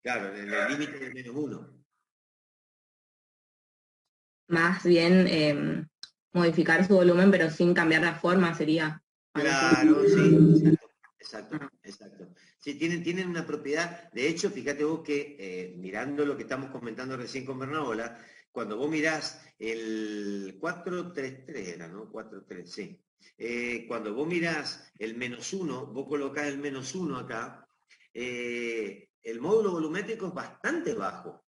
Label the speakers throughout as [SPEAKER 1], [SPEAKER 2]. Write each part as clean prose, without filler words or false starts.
[SPEAKER 1] Claro, en el límite de -1.
[SPEAKER 2] Más bien modificar su volumen, pero sin cambiar la forma, sería algo así.
[SPEAKER 1] Claro, sí, exacto, exacto,
[SPEAKER 2] Ah,
[SPEAKER 1] exacto. Sí, tienen una propiedad. De hecho, fíjate vos que mirando lo que estamos comentando recién con Bernabola, cuando vos mirás el 433 era, ¿no? 43, sí. Cuando vos mirás el -1, vos colocás el -1 acá, el módulo volumétrico es bastante bajo.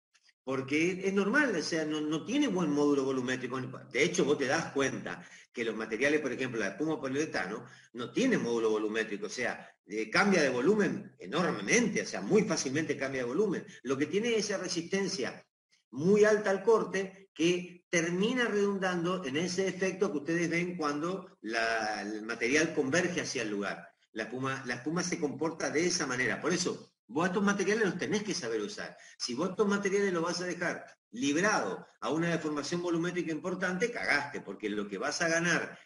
[SPEAKER 1] Porque es normal, o sea, no tiene buen módulo volumétrico. De hecho, vos te das cuenta que los materiales, por ejemplo, la espuma poliuretano, no tiene módulo volumétrico, o sea, cambia de volumen enormemente, o sea, muy fácilmente cambia de volumen. Lo que tiene es esa resistencia muy alta al corte que termina redundando en ese efecto que ustedes ven cuando el material converge hacia el lugar. La espuma se comporta de esa manera. Por eso, vos estos materiales los tenés que saber usar. Si vos estos materiales los vas a dejar librado a una deformación volumétrica importante, cagaste, porque lo que vas a ganar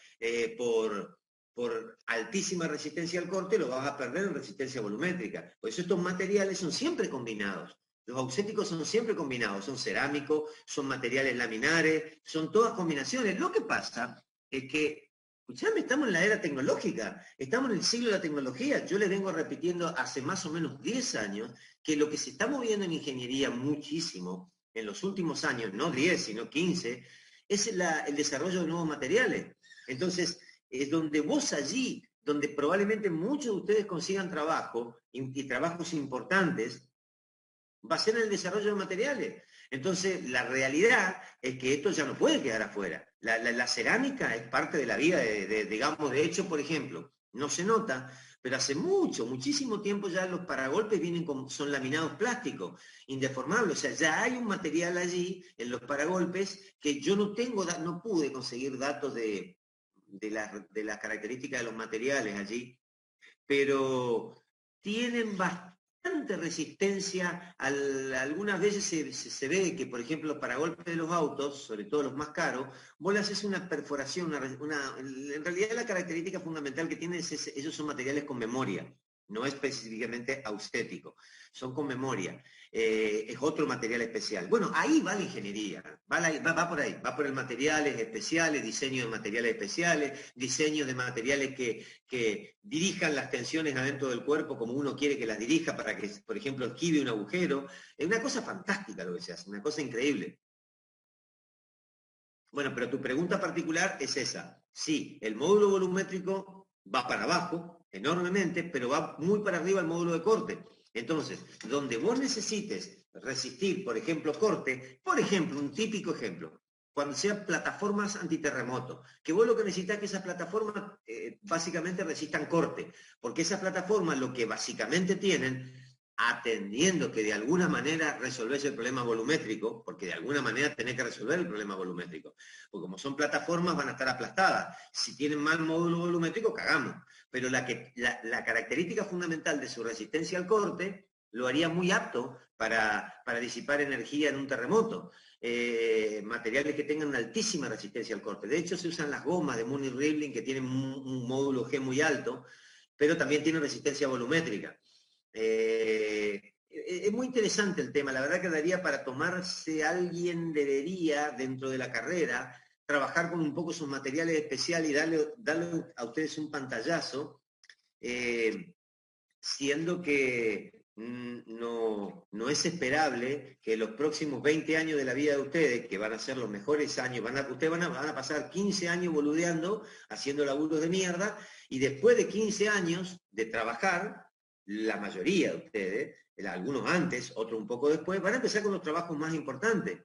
[SPEAKER 1] por altísima resistencia al corte lo vas a perder en resistencia volumétrica. Por eso estos materiales son siempre combinados. Los auxéticos son siempre combinados, son cerámicos, son materiales laminares, son todas combinaciones. Lo que pasa es que, escuchame, estamos en la era tecnológica, estamos en el siglo de la tecnología. Yo les vengo repitiendo hace más o menos 10 años que lo que se está moviendo en ingeniería muchísimo en los últimos años, no 10, sino 15, es el desarrollo de nuevos materiales. Entonces, es donde vos allí, donde probablemente muchos de ustedes consigan trabajo y trabajos importantes, va a ser en el desarrollo de materiales. Entonces, la realidad es que esto ya no puede quedar afuera. La cerámica es parte de la vida, digamos, de hecho, por ejemplo, no se nota, pero hace muchísimo tiempo ya los paragolpes son laminados plásticos, indeformables. O sea, ya hay un material allí en los paragolpes que yo no pude conseguir datos de las características de los materiales allí, pero tienen bastante resistencia. Algunas veces se ve que, por ejemplo, para golpes de los autos, sobre todo los más caros, vos le haces una perforación, en realidad la característica fundamental que tienen es ellos son materiales con memoria, no específicamente austético, son con memoria. Es otro material especial. Bueno, ahí va la ingeniería, va por ahí, va por el materiales especiales, diseño de materiales especiales, diseño de materiales que dirijan las tensiones adentro del cuerpo como uno quiere que las dirija para que, por ejemplo, esquive un agujero. Es una cosa fantástica lo que se hace, una cosa increíble. Bueno, pero tu pregunta particular es esa. Sí, el módulo volumétrico va para abajo enormemente, pero va muy para arriba el módulo de corte. Entonces, donde vos necesites resistir, por ejemplo, corte, por ejemplo, un típico ejemplo, cuando sean plataformas antiterremoto, que vos lo que necesitas es que esas plataformas básicamente resistan corte, porque esas plataformas lo que básicamente tienen, atendiendo que de alguna manera resolvés el problema volumétrico, porque de alguna manera tenés que resolver el problema volumétrico, porque como son plataformas van a estar aplastadas. Si tienen mal módulo volumétrico, cagamos. Pero la característica fundamental de su resistencia al corte lo haría muy apto para disipar energía en un terremoto. Materiales que tengan una altísima resistencia al corte. De hecho, se usan las gomas de Munich Rivlin que tienen un módulo G muy alto, pero también tienen resistencia volumétrica. Es muy interesante el tema, la verdad que daría para tomarse, alguien debería dentro de la carrera trabajar con un poco sus materiales especiales y darle a ustedes un pantallazo, siendo que no es esperable que los próximos 20 años de la vida de ustedes, que van a ser los mejores años, ustedes van a pasar 15 años boludeando, haciendo laburos de mierda, y después de 15 años de trabajar, la mayoría de ustedes, algunos antes, otros un poco después, van a empezar con los trabajos más importantes.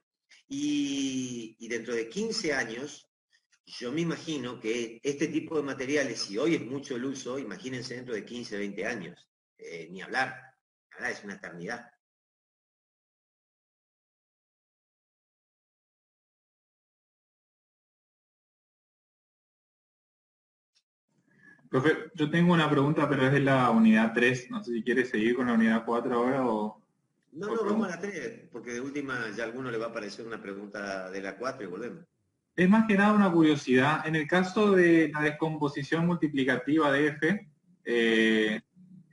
[SPEAKER 1] Y dentro de 15 años, yo me imagino que este tipo de materiales, si hoy es mucho el uso, imagínense dentro de 15, 20 años. Ni hablar, nada, es una eternidad.
[SPEAKER 3] Profe, yo tengo una pregunta, pero es de la unidad 3. No sé si quiere seguir con la unidad 4 ahora
[SPEAKER 1] No,
[SPEAKER 3] o
[SPEAKER 1] vamos a
[SPEAKER 3] pregunta.
[SPEAKER 1] la 3, porque de última ya a alguno le va a aparecer una pregunta de la 4 y volvemos.
[SPEAKER 3] Es más que nada una curiosidad. En el caso de la descomposición multiplicativa de F, eh,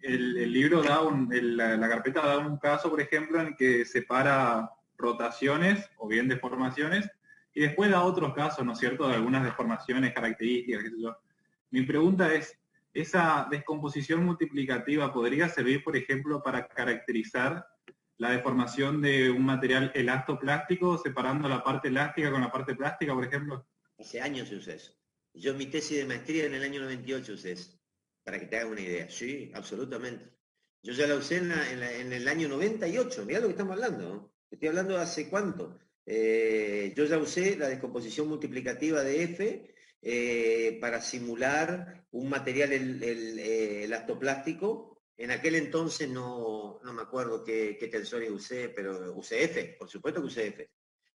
[SPEAKER 3] el libro da la carpeta da un caso, por ejemplo, en que separa rotaciones o bien deformaciones, y después da otros casos, ¿no es cierto?, de algunas deformaciones, características, qué sé yo. Mi pregunta es, ¿esa descomposición multiplicativa podría servir, por ejemplo, para caracterizar la deformación de un material elastoplástico, separando la parte elástica con la parte plástica, por ejemplo?
[SPEAKER 1] Hace años se usa eso. Yo en mi tesis de maestría en el año 98 usé eso, para que te hagas una idea. Sí, absolutamente. Yo ya la usé en el año 98, mirá lo que estamos hablando, ¿no? Estoy hablando de hace cuánto. Yo ya usé la descomposición multiplicativa de F para simular un material elastoplástico. En aquel entonces no me acuerdo qué tensores usé, pero usé F, por supuesto que usé F.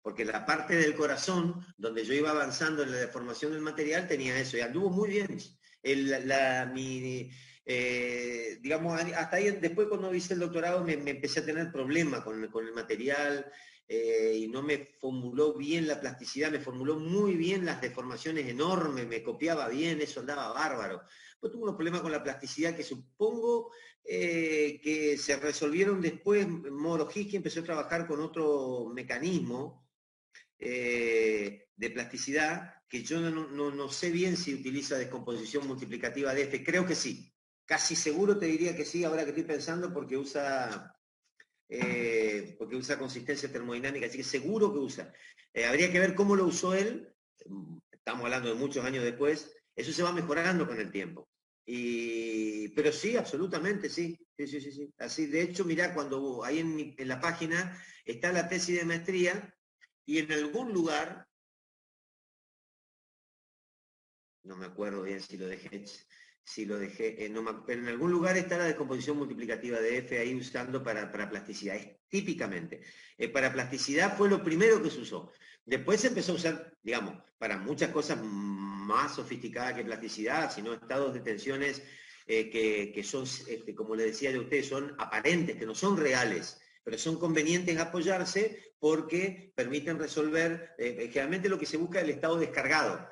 [SPEAKER 1] Porque la parte del corazón, donde yo iba avanzando en la deformación del material, tenía eso, y anduvo muy bien. Digamos, hasta ahí, después cuando hice el doctorado me empecé a tener problemas con el material, y no me formuló bien la plasticidad, me formuló muy bien las deformaciones enormes, me copiaba bien, eso andaba bárbaro. Pues tuve unos problemas con la plasticidad que supongo que se resolvieron después. Moro Hickey empezó a trabajar con otro mecanismo de plasticidad, que yo no sé bien si utiliza descomposición multiplicativa de F, creo que sí, casi seguro te diría que sí, ahora que estoy pensando, porque usa consistencia termodinámica, así que seguro que usa. Habría que ver cómo lo usó él, estamos hablando de muchos años después, eso se va mejorando con el tiempo. Pero sí, absolutamente, sí. Sí. Así, de hecho, mirá, cuando ahí en la página está la tesis de maestría, y en algún lugar, no me acuerdo bien si lo dejé, pero en algún lugar está la descomposición multiplicativa de F ahí usando para plasticidad, es típicamente. Para plasticidad fue lo primero que se usó. Después se empezó a usar, digamos, para muchas cosas más sofisticadas que plasticidad, sino estados de tensiones que son, como le decía yo a ustedes, son aparentes, que no son reales, pero son convenientes apoyarse porque permiten resolver, generalmente lo que se busca es el estado descargado.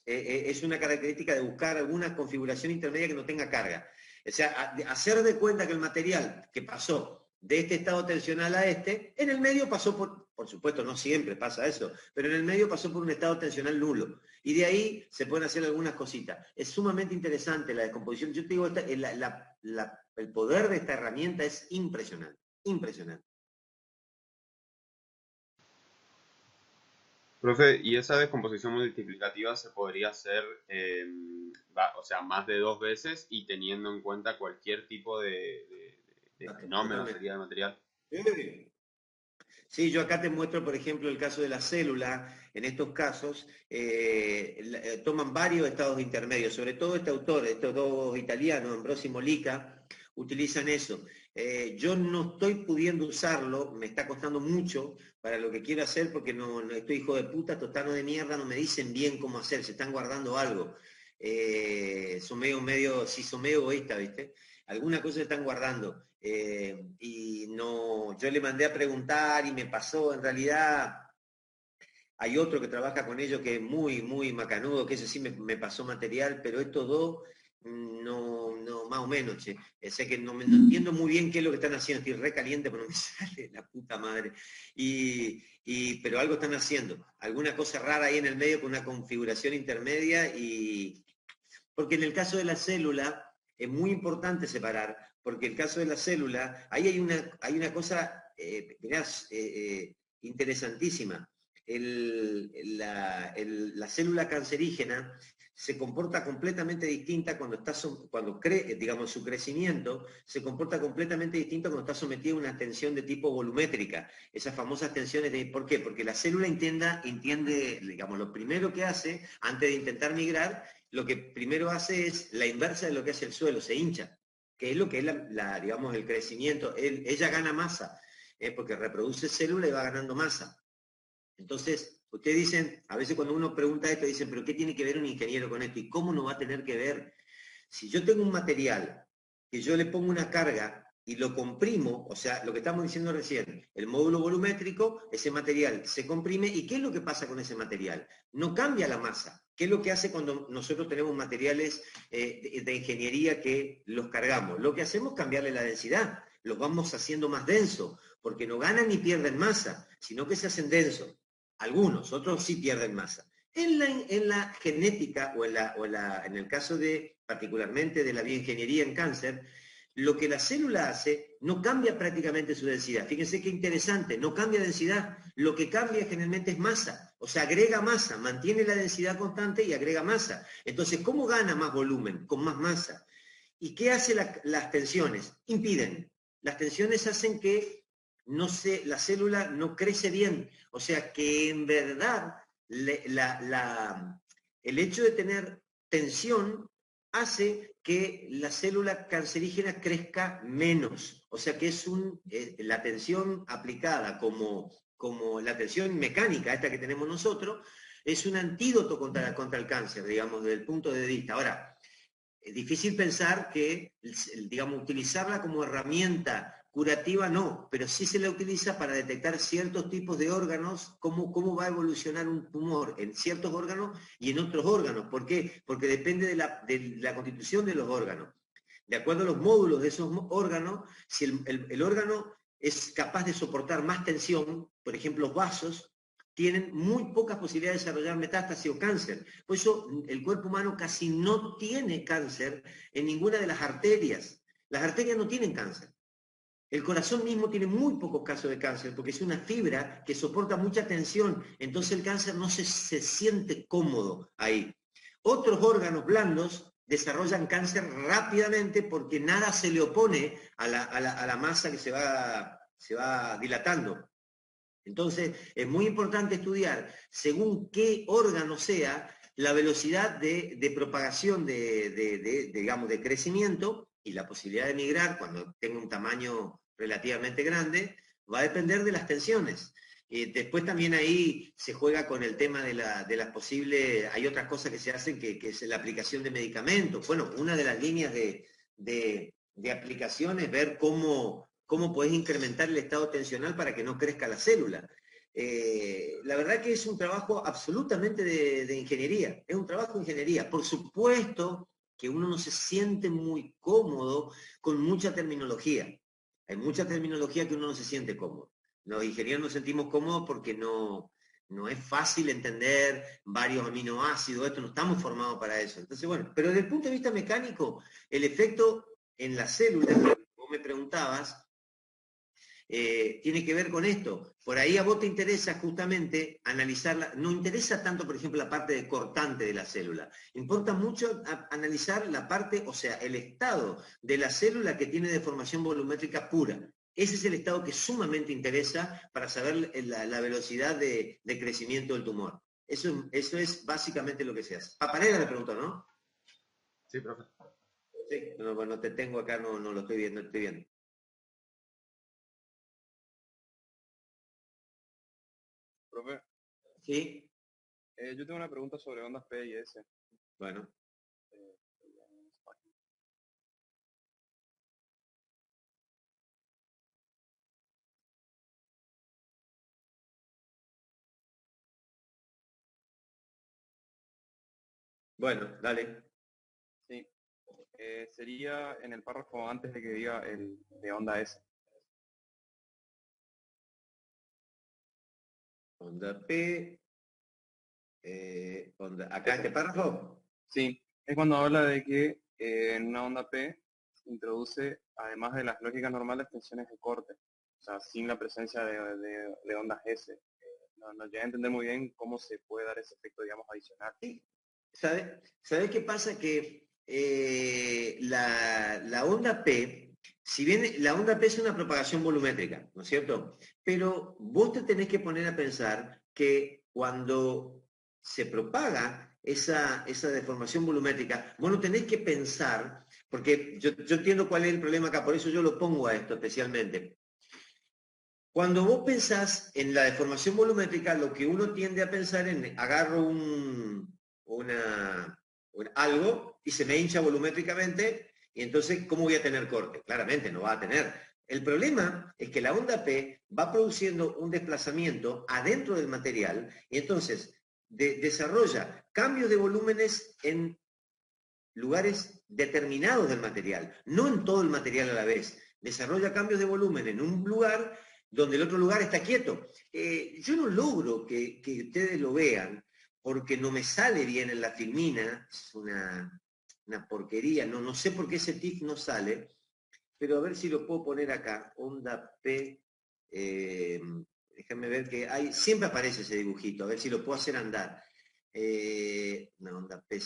[SPEAKER 1] Es una característica de buscar alguna configuración intermedia que no tenga carga. O sea, hacer de cuenta que el material que pasó de este estado tensional a este, en el medio pasó por supuesto, no siempre pasa eso, pero en el medio pasó por un estado tensional nulo. Y de ahí se pueden hacer algunas cositas. Es sumamente interesante la descomposición. Yo te digo, el poder de esta herramienta es impresionante, impresionante.
[SPEAKER 4] Profe, ¿y esa descomposición multiplicativa se podría hacer, o sea, más de 2 veces y teniendo en cuenta cualquier tipo de fenómeno,
[SPEAKER 1] Totalmente.
[SPEAKER 4] sería de material?
[SPEAKER 1] Sí, yo acá te muestro, por ejemplo, el caso de la célula. En estos casos toman varios estados intermedios, sobre todo este autor, estos dos italianos, Ambrosi y Molica, utilizan eso. Yo no estoy pudiendo usarlo, me está costando mucho para lo que quiero hacer, porque no estoy hijo de puta, tostano de mierda, no me dicen bien cómo hacer, se están guardando algo. Son medio egoístas, ¿viste? Alguna cosa se están guardando. Y no, yo le mandé a preguntar y me pasó, en realidad hay otro que trabaja con ellos que es muy macanudo, que ese sí me pasó material, pero estos dos más o menos, che. Sé que no entiendo muy bien qué es lo que están haciendo, estoy re caliente, pero no me sale la puta madre. Pero algo están haciendo, alguna cosa rara ahí en el medio con una configuración intermedia, porque en el caso de la célula es muy importante separar, porque el caso de la célula, ahí hay una cosa, mirá, interesantísima. La célula cancerígena se comporta completamente distinta digamos, su crecimiento se comporta completamente distinto cuando está sometida a una tensión de tipo volumétrica. Esas famosas tensiones ¿por qué? Porque la célula entiende, digamos, lo primero que hace, antes de intentar migrar, lo que primero hace es la inversa de lo que hace el suelo, se hincha, que es lo que es digamos, el crecimiento. Ella gana masa, porque reproduce célula y va ganando masa. Entonces, ustedes dicen, a veces cuando uno pregunta esto, dicen, pero ¿qué tiene que ver un ingeniero con esto? ¿Y cómo no va a tener que ver? Si yo tengo un material que yo le pongo una carga y lo comprimo, o sea, lo que estamos diciendo recién, el módulo volumétrico, ese material se comprime, ¿y qué es lo que pasa con ese material? No cambia la masa, ¿Qué es lo que hace cuando nosotros tenemos materiales de ingeniería que los cargamos? Lo que hacemos es cambiarle la densidad, los vamos haciendo más densos, porque no ganan ni pierden masa, sino que se hacen densos. Algunos, otros sí pierden masa. En la genética en el caso particularmente de la bioingeniería en cáncer, lo que la célula hace no cambia prácticamente su densidad. Fíjense qué interesante, no cambia densidad, lo que cambia generalmente es masa, o sea, agrega masa, mantiene la densidad constante y agrega masa. Entonces, ¿cómo gana más volumen? Con más masa. ¿Y qué hace las tensiones? Impiden. Las tensiones hacen que la célula no crece bien, o sea, que en verdad el hecho de tener tensión hace que la célula cancerígena crezca menos. O sea que es la tensión aplicada como la tensión mecánica, esta que tenemos nosotros, es un antídoto contra el cáncer, digamos, desde el punto de vista. Ahora, es difícil pensar que, digamos, utilizarla como herramienta curativa no, pero sí se la utiliza para detectar ciertos tipos de órganos, cómo va a evolucionar un tumor en ciertos órganos y en otros órganos. ¿Por qué? Porque depende de la constitución de los órganos. De acuerdo a los módulos de esos órganos, si el órgano es capaz de soportar más tensión, por ejemplo, los vasos, tienen muy pocas posibilidades de desarrollar metástasis o cáncer. Por eso el cuerpo humano casi no tiene cáncer en ninguna de las arterias. Las arterias no tienen cáncer. El corazón mismo tiene muy pocos casos de cáncer porque es una fibra que soporta mucha tensión, entonces el cáncer no se siente cómodo ahí. Otros órganos blandos desarrollan cáncer rápidamente porque nada se le opone a la masa que se va dilatando. Entonces, es muy importante estudiar, según qué órgano sea, la velocidad de propagación digamos, de crecimiento y la posibilidad de migrar cuando tenga un tamaño relativamente grande, va a depender de las tensiones. Después también ahí se juega con el tema de las posibles, hay otras cosas que se hacen que es la aplicación de medicamentos. Bueno, una de las líneas de aplicación es ver cómo podés incrementar el estado tensional para que no crezca la célula. La verdad que es un trabajo absolutamente de ingeniería, es un trabajo de ingeniería. Por supuesto que uno no se siente muy cómodo con mucha terminología. Hay mucha terminología que uno no se siente cómodo. Los ingenieros nos sentimos cómodos porque no es fácil entender varios aminoácidos, esto no estamos formados para eso. Entonces, bueno, pero desde el punto de vista mecánico, el efecto en la célula, que vos me preguntabas, tiene que ver con esto. Por ahí a vos te interesa justamente analizarla, no interesa tanto, por ejemplo, la parte de cortante de la célula, importa mucho analizar la parte, o sea, el estado de la célula que tiene deformación volumétrica pura. Ese es el estado que sumamente interesa para saber la velocidad de crecimiento del tumor. Eso es básicamente lo que se hace. Papanera le preguntó, ¿no?
[SPEAKER 4] Sí, profe.
[SPEAKER 1] Sí, no te tengo acá, no lo estoy viendo, estoy viendo.
[SPEAKER 5] Profe,
[SPEAKER 1] Sí,
[SPEAKER 5] yo tengo una pregunta sobre ondas P y S.
[SPEAKER 1] bueno. Bueno, dale.
[SPEAKER 5] Sí, sería en el párrafo antes de que diga el de onda S.
[SPEAKER 1] Onda P, acá este párrafo.
[SPEAKER 5] Sí, es cuando habla de que en una onda P introduce, además de las lógicas normales, tensiones de corte, o sea, sin la presencia de ondas S. No llegué a entender muy bien cómo se puede dar ese efecto, digamos, adicional.
[SPEAKER 1] Sí. ¿Sabes qué pasa? Que la onda P, si bien la onda P es una propagación volumétrica, ¿no es cierto? Pero vos te tenés que poner a pensar que cuando se propaga esa deformación volumétrica, vos no tenés que pensar, porque yo entiendo cuál es el problema acá, por eso yo lo pongo a esto especialmente. Cuando vos pensás en la deformación volumétrica, lo que uno tiende a pensar en agarro algo y se me hincha volumétricamente y entonces, ¿cómo voy a tener corte? Claramente no va a tener. El problema es que la onda P va produciendo un desplazamiento adentro del material y entonces desarrolla cambios de volúmenes en lugares determinados del material, no en todo el material a la vez. Desarrolla cambios de volumen en un lugar donde el otro lugar está quieto. Yo no logro que ustedes lo vean porque no me sale bien en la filmina, es una porquería, no sé por qué ese TIFF no sale, pero a ver si lo puedo poner acá, onda P, déjame ver que hay, siempre aparece ese dibujito, a ver si lo puedo hacer andar. Una onda P,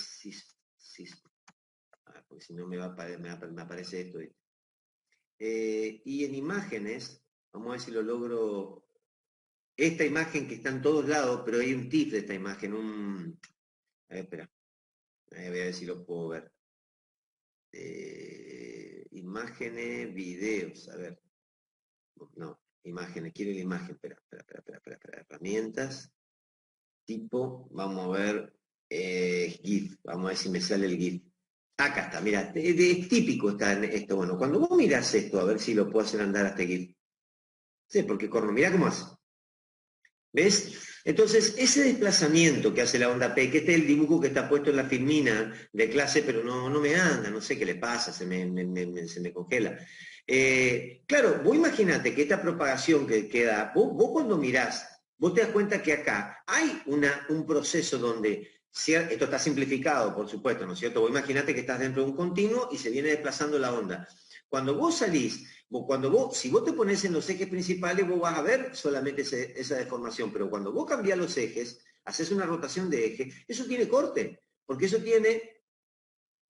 [SPEAKER 1] porque si no me aparece esto. Y en imágenes, vamos a ver si lo logro, esta imagen que está en todos lados, pero hay un TIFF de esta imagen, a ver, espera, voy a ver si lo puedo ver. Imágenes, videos, a ver. No, imágenes, quiero la imagen, espera, herramientas, tipo, vamos a ver, GIF, vamos a ver si me sale el GIF. Acá está, mira, es típico está en esto. Bueno, cuando vos mirás esto, a ver si lo puedo hacer andar hasta GIF. Sí, porque corno, mirá cómo hace. ¿Ves? Entonces, ese desplazamiento que hace la onda P, que este es el dibujo que está puesto en la filmina de clase, pero no me anda, no sé qué le pasa, se me congela. Claro, vos imaginate que esta propagación que queda, vos cuando mirás, vos te das cuenta que acá hay un proceso donde, esto está simplificado, por supuesto, ¿no es cierto? Vos imaginate que estás dentro de un continuo y se viene desplazando la onda. Cuando vos salís, si vos te pones en los ejes principales, vos vas a ver solamente esa deformación, pero cuando vos cambiás los ejes, haces una rotación de eje, eso tiene corte, porque eso tiene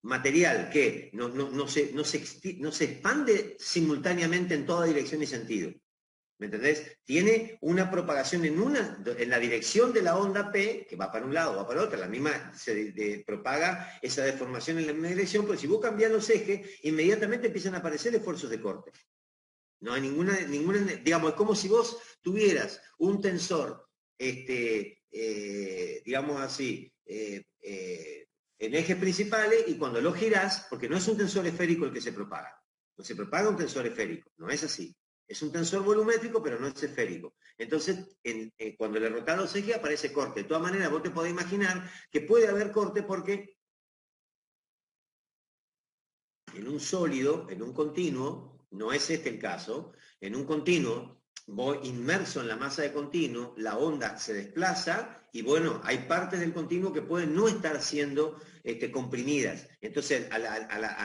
[SPEAKER 1] material que no se expande simultáneamente en toda dirección y sentido. ¿Me entendés? Tiene una propagación en la dirección de la onda P, que va para un lado, va para otro, la misma se propaga esa deformación en la misma dirección, pero si vos cambiás los ejes, inmediatamente empiezan a aparecer esfuerzos de corte. No hay ninguna, digamos, es como si vos tuvieras un tensor, digamos así, en ejes principales y cuando lo girás, porque no es un tensor esférico el que se propaga, no se propaga un tensor esférico, no es así. Es un tensor volumétrico, pero no es esférico. Entonces, cuando le rotás los ejes aparece corte. De todas maneras, vos te podés imaginar que puede haber corte porque en un sólido, en un continuo, no es este el caso, en un continuo, voy inmerso en la masa de continuo, la onda se desplaza y bueno, hay partes del continuo que pueden no estar siendo comprimidas. Entonces, al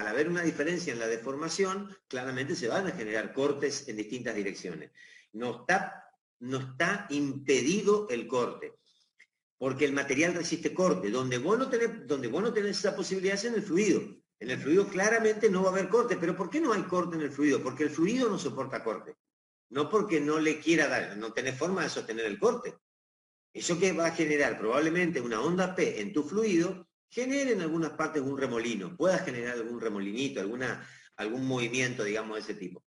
[SPEAKER 1] haber una diferencia en la deformación, claramente se van a generar cortes en distintas direcciones. No está impedido el corte, porque el material resiste corte. Donde vos no tenés esa posibilidad es en el fluido. En el fluido claramente no va a haber corte. ¿Pero por qué no hay corte en el fluido? Porque el fluido no soporta corte. No porque no le quiera dar, no tenés forma de sostener el corte. Eso que va a generar probablemente una onda P en tu fluido, genere en algunas partes un remolino, pueda generar algún remolinito, algún movimiento, digamos, de ese tipo.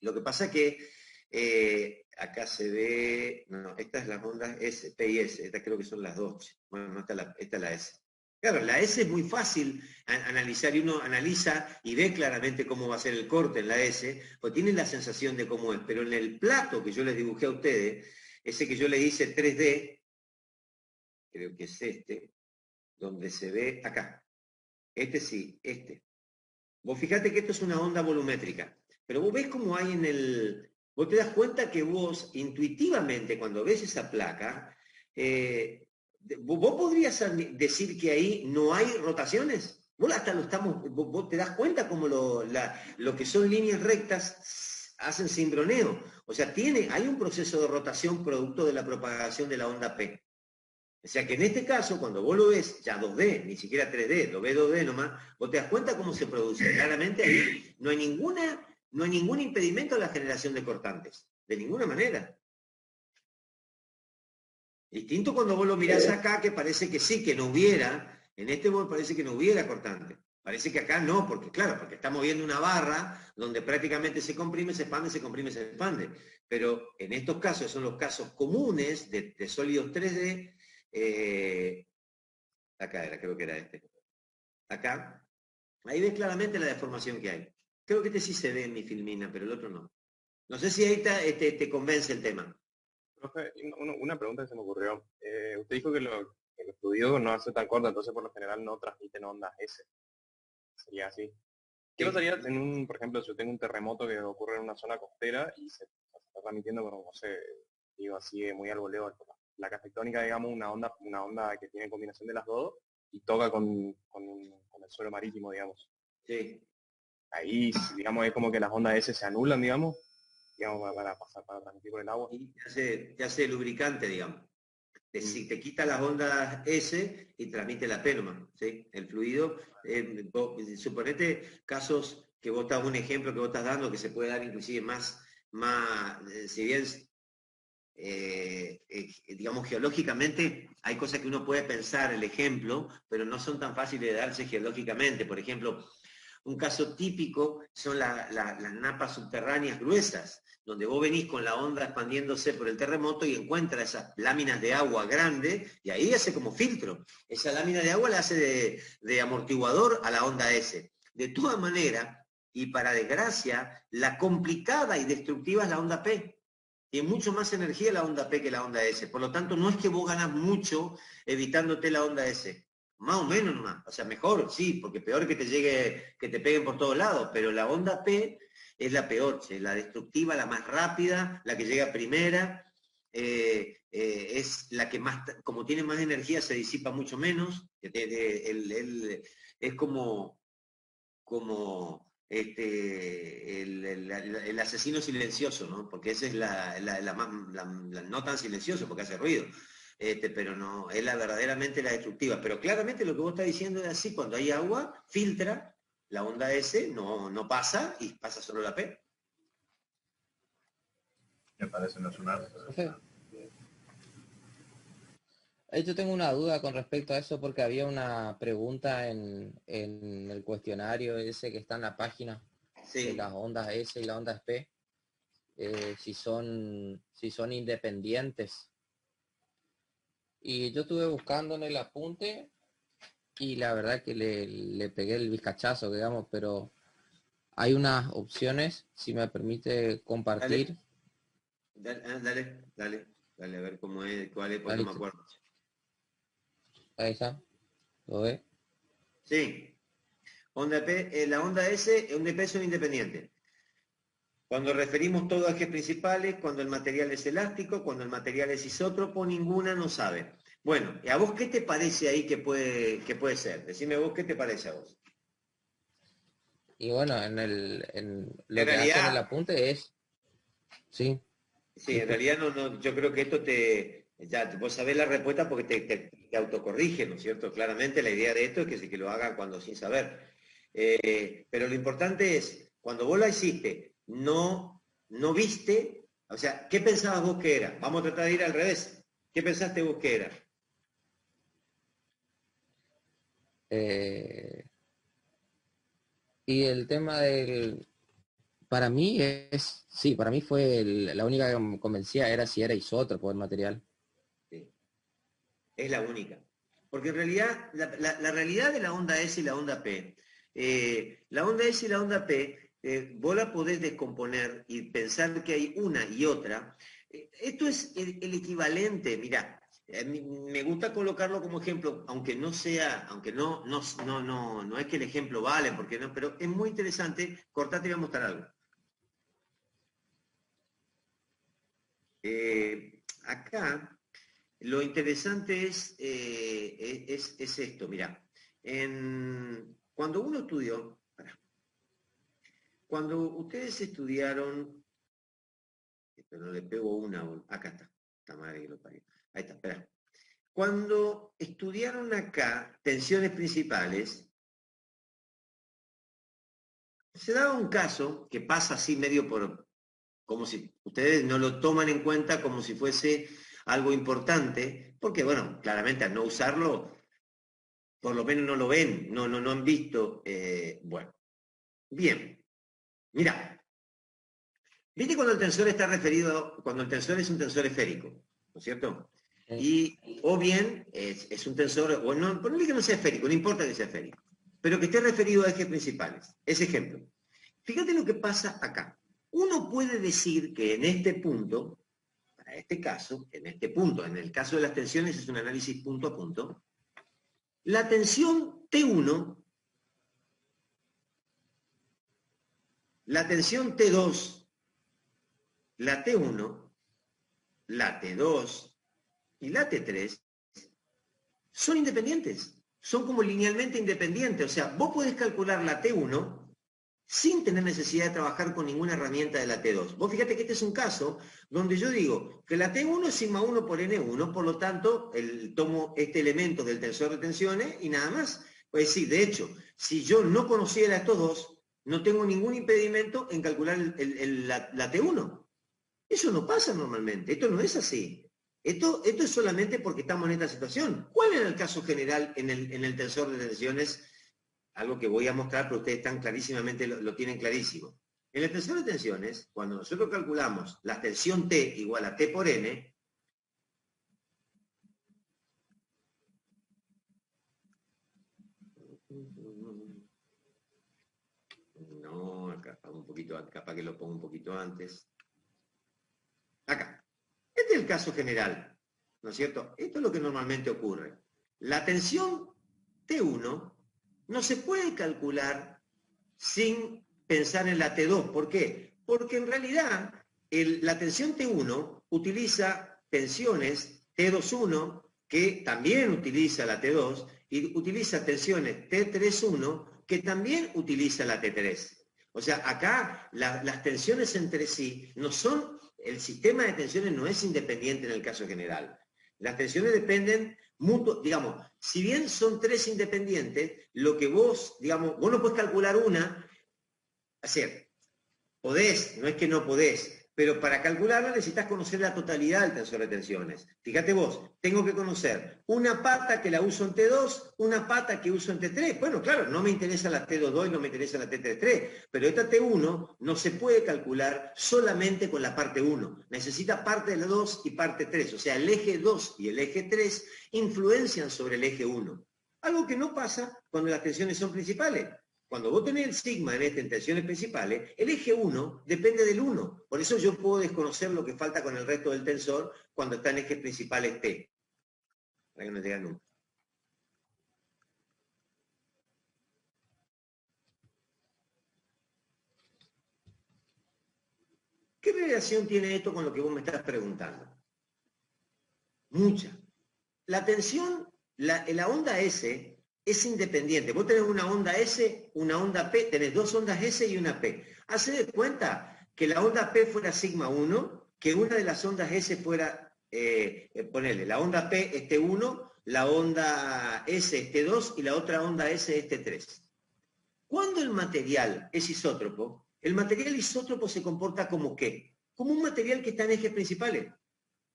[SPEAKER 1] Lo que pasa es que acá se ve, no, estas es las ondas S, P y S, estas creo que son las dos. Bueno, no, esta es la S. Claro, la S es muy fácil analizar y uno analiza y ve claramente cómo va a ser el corte en la S, pues tiene la sensación de cómo es, pero en el plato que yo les dibujé a ustedes, ese que yo le hice 3D, creo que es este, donde se ve acá. Este sí, este. Vos fíjate que esto es una onda volumétrica, pero vos ves cómo hay vos te das cuenta que vos intuitivamente cuando ves esa placa, vos podrías decir que ahí no hay rotaciones. Vos hasta vos te das cuenta como lo que son líneas rectas hacen cimbroneo. O sea, hay un proceso de rotación producto de la propagación de la onda P. O sea que en este caso, cuando vos lo ves ya 2D, ni siquiera 3D, lo ves 2D nomás, vos te das cuenta cómo se produce. Claramente ahí no hay ningún impedimento a la generación de cortantes, de ninguna manera. Distinto cuando vos lo mirás acá, que parece que sí, que no hubiera, en este bol parece que no hubiera cortante. Parece que acá no, porque claro, porque estamos viendo una barra donde prácticamente se comprime, se expande, se comprime, se expande. Pero en estos casos, son los casos comunes de sólidos 3D, acá creo que era este. Acá, ahí ves claramente la deformación que hay. Creo que este sí se ve en mi filmina, pero el otro no. No sé si ahí te convence el tema.
[SPEAKER 5] Profe, una pregunta que se me ocurrió. Usted dijo que los fluidos no hace tan corto, entonces por lo general no transmiten ondas S. Sería así. ¿Qué
[SPEAKER 1] Sí.
[SPEAKER 5] pasaría en por ejemplo, si yo tengo un terremoto que ocurre en una zona costera y se está transmitiendo, como, no sé, digo así, muy al voleo, la placa tectónica, digamos, una onda que tiene combinación de las dos y toca con el suelo marítimo, digamos?
[SPEAKER 1] Sí.
[SPEAKER 5] Ahí, digamos, es como que las ondas S se anulan, digamos, para pasar, para transmitir por el agua.
[SPEAKER 1] Y te hace lubricante, digamos. Si te quita las ondas S y transmite la P nomás, ¿sí? El fluido, suponete casos que vos estás, un ejemplo que vos estás dando, que se puede dar inclusive si bien, digamos, geológicamente, hay cosas que uno puede pensar el ejemplo, pero no son tan fáciles de darse geológicamente. Por ejemplo, un caso típico son las napas subterráneas gruesas, donde vos venís con la onda expandiéndose por el terremoto y encuentras esas láminas de agua grandes y ahí hace como filtro. Esa lámina de agua la hace de amortiguador a la onda S. De todas maneras, y para desgracia, la complicada y destructiva es la onda P. Tiene mucho más energía la onda P que la onda S. Por lo tanto, no es que vos ganas mucho evitándote la onda S. Más o menos más. O sea, mejor, sí, porque peor que te llegue, que te peguen por todos lados. Pero la onda P es la peor, la destructiva, la más rápida, la que llega primera. Es la que más, como tiene más energía, se disipa mucho menos. Es como el asesino silencioso, ¿no? Porque esa es la no tan silencioso, porque hace ruido. Pero no, es verdaderamente la destructiva. Pero claramente lo que vos estás diciendo es así, cuando hay agua, filtra, la onda S no pasa y pasa solo la P.
[SPEAKER 6] Me parece no sonar.
[SPEAKER 7] Profe, yo tengo una duda con respecto a eso porque había una pregunta en el cuestionario ese que está en la página de
[SPEAKER 1] Sí.
[SPEAKER 7] las ondas S y las ondas P, si son independientes. Y yo estuve buscando en el apunte y la verdad que le pegué el bizcachazo, digamos, pero hay unas opciones, si me permite compartir.
[SPEAKER 1] Dale, a ver cómo es, cuál es, porque
[SPEAKER 7] Dale,
[SPEAKER 1] no me acuerdo.
[SPEAKER 7] ahí está, ¿lo ve?
[SPEAKER 1] Sí. Onda P, la onda S, onda P son independientes. Cuando referimos todo a ejes principales, cuando el material es elástico, cuando el material es isótropo, ninguna no sabe. Bueno, ¿a vos qué te parece ahí que puede ser? Decime vos qué te parece a vos.
[SPEAKER 7] Y bueno, en lo
[SPEAKER 1] En
[SPEAKER 7] que hace en el
[SPEAKER 1] realidad,
[SPEAKER 7] apunte es, sí,
[SPEAKER 1] sí, en realidad no, yo creo que esto vos sabés la respuesta porque te autocorrige, ¿no es cierto? Claramente la idea de esto es que lo hagan cuando sin saber. Pero lo importante es, cuando vos la hiciste, no viste, o sea, ¿qué pensabas vos que era? Vamos a tratar de ir al revés. ¿Qué pensaste vos que era?
[SPEAKER 7] y el tema para mí para mí fue la única que me convencía era si era isótropo el material.
[SPEAKER 1] Sí, es la única. Porque en realidad, la realidad de la onda S y la onda P, la onda S y la onda P, vos la podés descomponer y pensar que hay una y otra. Esto es el equivalente, mirá, me gusta colocarlo como ejemplo, aunque no es que el ejemplo vale, porque no, pero es muy interesante. Cortate y voy a mostrar algo. Acá lo interesante es esto, mirá. Cuando uno estudió, cuando ustedes estudiaron, pero no le pego acá está madre que lo parió. Ahí está, espera. Cuando estudiaron acá tensiones principales, se daba un caso que pasa así medio como si ustedes no lo toman en cuenta como si fuese algo importante, porque bueno, claramente al no usarlo, por lo menos no lo ven, no han visto. Bueno, bien, mira, ¿viste cuando el tensor está referido, cuando el tensor es un tensor esférico, ¿no es cierto? O bien es un tensor, o no, ponle que no sea esférico, no importa que sea esférico, pero que esté referido a ejes principales. Ese ejemplo. Fíjate lo que pasa acá. Uno puede decir que en este punto, este caso, en este punto, en el caso de las tensiones es un análisis punto a punto, la tensión T1, la tensión T2, la T1, la T2 y la T3 son independientes, son como linealmente independientes. O sea, vos podés calcular la T1 sin tener necesidad de trabajar con ninguna herramienta de la T2. Vos fíjate que este es un caso donde yo digo que la T1 es sigma 1 por N1, por lo tanto, tomo este elemento del tensor de tensiones y nada más. Pues sí, de hecho, si yo no conociera estos dos, no tengo ningún impedimento en calcular la T1. Eso no pasa normalmente, esto no es así. Esto es solamente porque estamos en esta situación. ¿Cuál era el caso general en el tensor de tensiones? Algo que voy a mostrar, pero ustedes están clarísimamente, lo tienen clarísimo. En el tensor de tensiones, cuando nosotros calculamos la tensión T igual a T por N, no, acá un poquito, capaz que lo pongo un poquito antes. Acá. Este es el caso general, ¿no es cierto? Esto es lo que normalmente ocurre. La tensión T1 no se puede calcular sin pensar en la T2. ¿Por qué? Porque en realidad la tensión T1 utiliza tensiones T21, que también utiliza la T2, y utiliza tensiones T31, que también utiliza la T3. O sea, acá las tensiones entre sí no son... El sistema de tensiones no es independiente en el caso general. Las tensiones dependen mutuo, digamos, si bien son tres independientes, lo que vos, digamos, vos no podés calcular una, o sea, podés, no es que no podés, pero para calcularla necesitas conocer la totalidad del tensor de tensiones. Fíjate vos, tengo que conocer una pata que la uso en T2, una pata que uso en T3. Bueno, claro, no me interesa la T22 y no me interesa la T33, pero esta T1 no se puede calcular solamente con la parte 1. Necesita parte de la 2 y parte 3. O sea, el eje 2 y el eje 3 influencian sobre el eje 1. Algo que no pasa cuando las tensiones son principales. Cuando vos tenés el sigma en tensiones principales, el eje 1 depende del 1. Por eso yo puedo desconocer lo que falta con el resto del tensor cuando está en ejes principales T. Para que no llega nunca. ¿Qué relación tiene esto con lo que vos me estás preguntando? Mucha. La tensión, la onda S es independiente. Vos tenés una onda S, una onda P, tenés dos ondas S y una P. Hacé de cuenta que la onda P fuera sigma 1, que una de las ondas S fuera, ponerle, la onda P es T1, la onda S es T2 y la otra onda S es T3. Cuando el material es isótropo, el material isótropo se comporta como ¿qué? Como un material que está en ejes principales.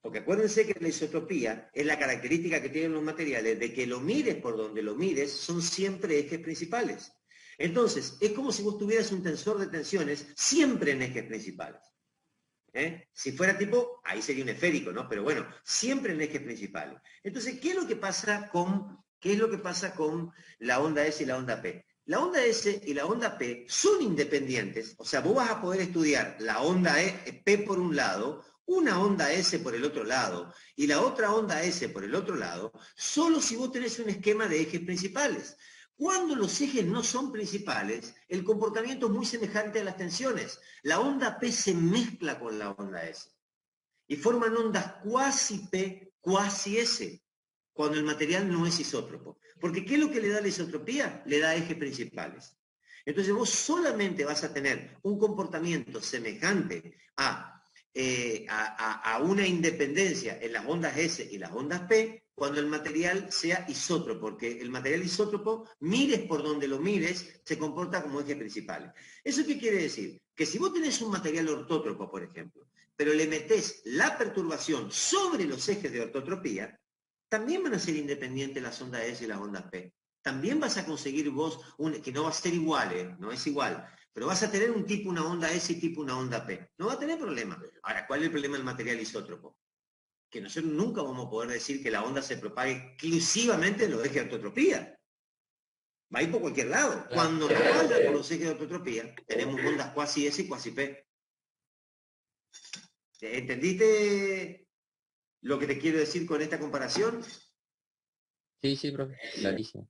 [SPEAKER 1] Porque acuérdense que la isotropía es la característica que tienen los materiales de que lo mires por donde lo mires, son siempre ejes principales. Entonces, es como si vos tuvieras un tensor de tensiones siempre en ejes principales. Si fuera tipo, ahí sería un esférico, ¿no? Pero bueno, siempre en ejes principales. Entonces, ¿qué es lo que pasa con la onda S y la onda P? La onda S y la onda P son independientes, o sea, vos vas a poder estudiar la onda P por un lado, una onda S por el otro lado y la otra onda S por el otro lado, solo si vos tenés un esquema de ejes principales. Cuando los ejes no son principales, el comportamiento es muy semejante a las tensiones. La onda P se mezcla con la onda S y forman ondas cuasi P, cuasi S, cuando el material no es isótropo. Porque ¿qué es lo que le da la isotropía? Le da ejes principales. Entonces vos solamente vas a tener un comportamiento semejante a una independencia en las ondas S y las ondas P cuando el material sea isótropo, porque el material isótropo, mires por donde lo mires, se comporta como ejes principales. ¿Eso qué quiere decir? Que si vos tenés un material ortótropo, por ejemplo, pero le metés la perturbación sobre los ejes de ortotropía, también van a ser independientes las ondas S y las ondas P. También vas a conseguir vos, que no va a ser igual, no es igual, pero vas a tener un tipo, una onda S y tipo una onda P. No va a tener problema. Ahora, ¿cuál es el problema del material isótropo? Que nosotros nunca vamos a poder decir que la onda se propague exclusivamente en los ejes de ortotropía. Va a ir por cualquier lado. Cuando no vaya por los ejes de ortotropía, tenemos ondas cuasi S y cuasi P. ¿Entendiste lo que te quiero decir con esta comparación?
[SPEAKER 7] Sí, sí, profe, clarísimo.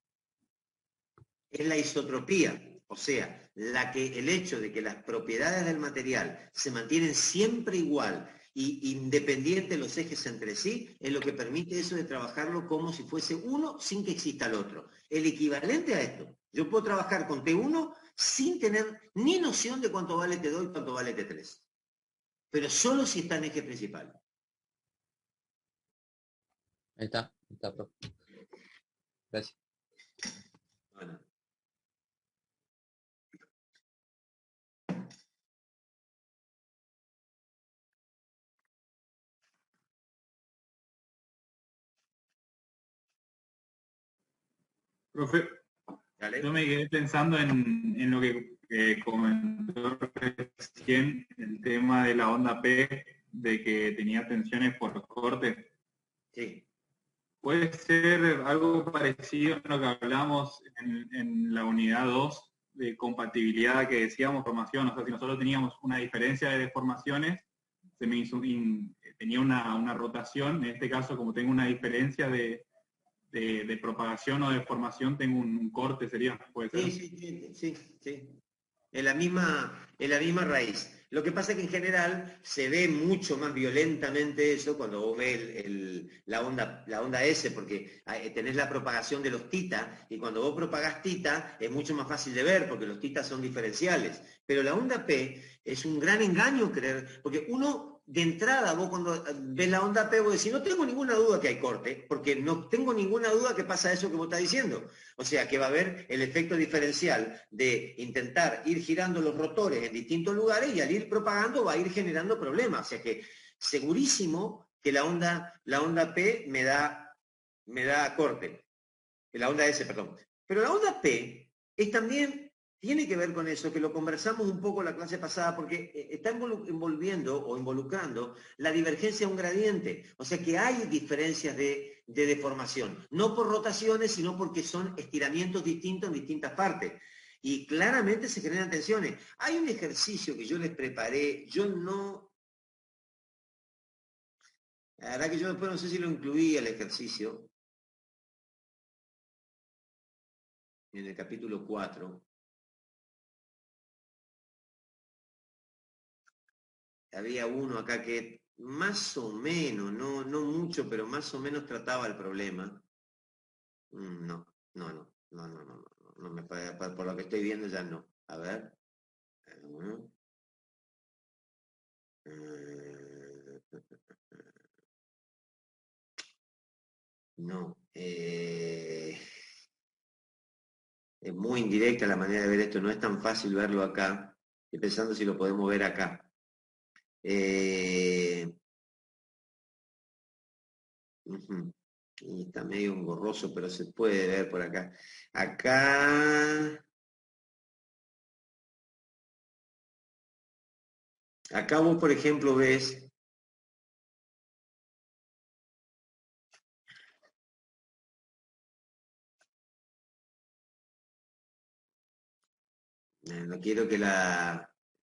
[SPEAKER 1] Es la isotropía, o sea, el hecho de que las propiedades del material se mantienen siempre igual y independientes los ejes entre sí, es lo que permite eso de trabajarlo como si fuese uno sin que exista el otro. El equivalente a esto, yo puedo trabajar con T1 sin tener ni noción de cuánto vale T2 y cuánto vale T3, pero solo si está en eje principal.
[SPEAKER 7] Ahí está, profe. Gracias.
[SPEAKER 1] Bueno.
[SPEAKER 3] Profe,
[SPEAKER 1] ¿Dale?
[SPEAKER 3] yo me quedé pensando en lo que comentó recién, el tema de la onda P, de que tenía tensiones por corte.
[SPEAKER 1] Sí.
[SPEAKER 3] Puede ser algo parecido a lo que hablamos en la unidad 2 de compatibilidad que decíamos, formación. O sea, si nosotros teníamos una diferencia de deformaciones, tenía una rotación. En este caso, como tengo una diferencia de propagación o de formación, tengo un corte, sería, puede ser.
[SPEAKER 1] Sí. En la misma raíz. Lo que pasa es que en general se ve mucho más violentamente eso cuando vos ves la onda S, porque tenés la propagación de los tita, y cuando vos propagás tita es mucho más fácil de ver, porque los titas son diferenciales. Pero la onda P es un gran engaño creer, porque uno de entrada, vos cuando ves la onda P, vos decís, no tengo ninguna duda que hay corte, porque no tengo ninguna duda que pasa eso que vos estás diciendo. O sea, que va a haber el efecto diferencial de intentar ir girando los rotores en distintos lugares y al ir propagando va a ir generando problemas. O sea que segurísimo que la onda P me da corte. La onda S, perdón. Pero la onda P tiene que ver con eso, que lo conversamos un poco la clase pasada, porque está envolviendo o involucrando la divergencia a un gradiente. O sea que hay diferencias de deformación, no por rotaciones, sino porque son estiramientos distintos en distintas partes. Y claramente se generan tensiones. Hay un ejercicio que yo les preparé, la verdad que yo después no sé si lo incluí el ejercicio, en el capítulo 4. Había uno acá que más o menos, no mucho, pero más o menos trataba el problema. No, por lo que estoy viendo ya no. A ver. No. Es muy indirecta la manera de ver esto, no es tan fácil verlo acá. Estoy pensando si lo podemos ver acá. Y está medio engorroso, pero se puede ver por acá. Acá vos, por ejemplo, ves. No quiero que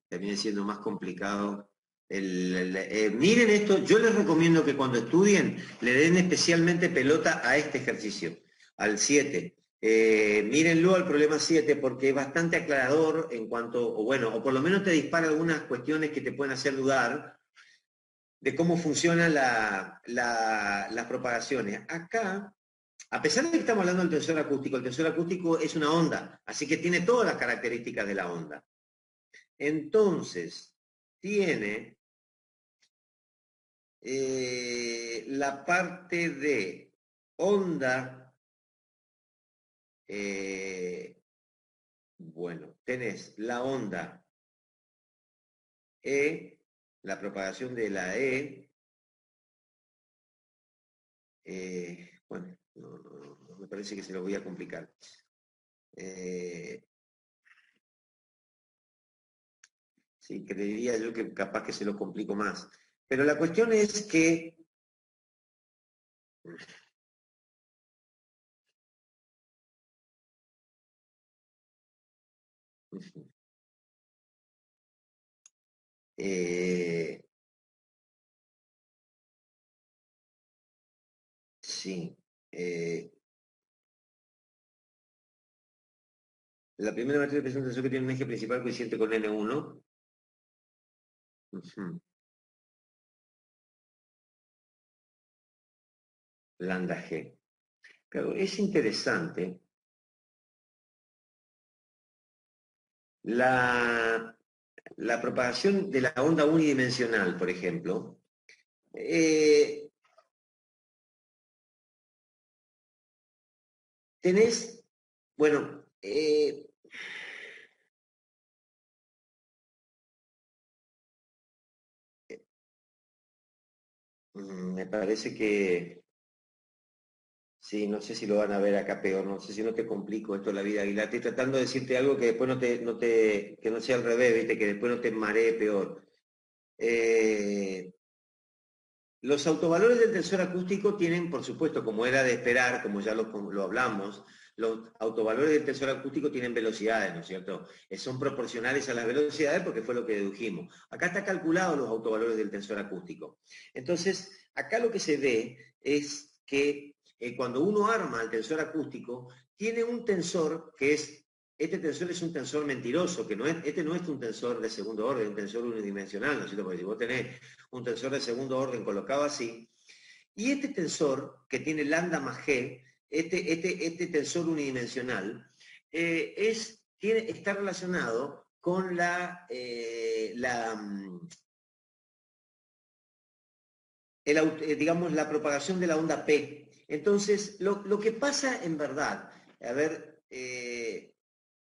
[SPEAKER 1] termine siendo más complicado. Miren esto, yo les recomiendo que cuando estudien le den especialmente pelota a este ejercicio, al 7. Mírenlo al problema 7 porque es bastante aclarador en cuanto, o por lo menos te dispara algunas cuestiones que te pueden hacer dudar de cómo funcionan las propagaciones. Acá, a pesar de que estamos hablando del tensor acústico, el tensor acústico es una onda, así que tiene todas las características de la onda. Entonces, tiene la parte de onda, tenés la onda E, la propagación de la E, no, me parece que se lo voy a complicar. Sí, creería yo que capaz que se lo complico más. Pero la cuestión es que sí. La primera matriz de presión tensor que tiene un eje principal coincidente con N1. Ujú. Lambda G. Claro, es interesante. La propagación de la onda unidimensional, por ejemplo, tenés, bueno, me parece que sí, no sé si lo van a ver acá peor, no sé si no te complico esto la vida, Aguilar. Estoy tratando de decirte algo que después que no sea al revés, ¿viste? Que después no te maree peor. Los autovalores del tensor acústico tienen, por supuesto, como era de esperar, como ya lo hablamos, los autovalores del tensor acústico tienen velocidades, ¿no es cierto? Son proporcionales a las velocidades porque fue lo que dedujimos. Acá está calculado los autovalores del tensor acústico. Entonces, acá lo que se ve es que cuando uno arma el tensor acústico, tiene un tensor que es, este tensor es un tensor mentiroso, que este no es un tensor de segundo orden, un tensor unidimensional, ¿no es cierto? Porque si vos tenés un tensor de segundo orden colocado así, y este tensor que tiene lambda más g, este tensor unidimensional, está relacionado con digamos, la propagación de la onda P. Entonces, lo que pasa en verdad, a ver,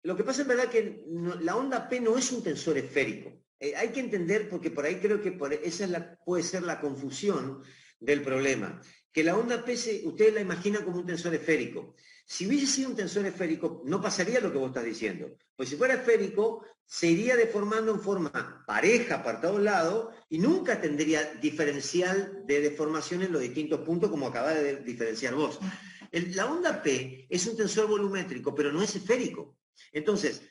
[SPEAKER 1] lo que pasa en verdad que la onda P no es un tensor esférico. Hay que entender, porque por ahí creo que esa puede ser la confusión del problema, que la onda P ustedes la imaginan como un tensor esférico. Si hubiese sido un tensor esférico, no pasaría lo que vos estás diciendo. Pues si fuera esférico, se iría deformando en forma pareja para todos lados y nunca tendría diferencial de deformación en los distintos puntos como acabas de diferenciar vos. La onda P es un tensor volumétrico, pero no es esférico. Entonces,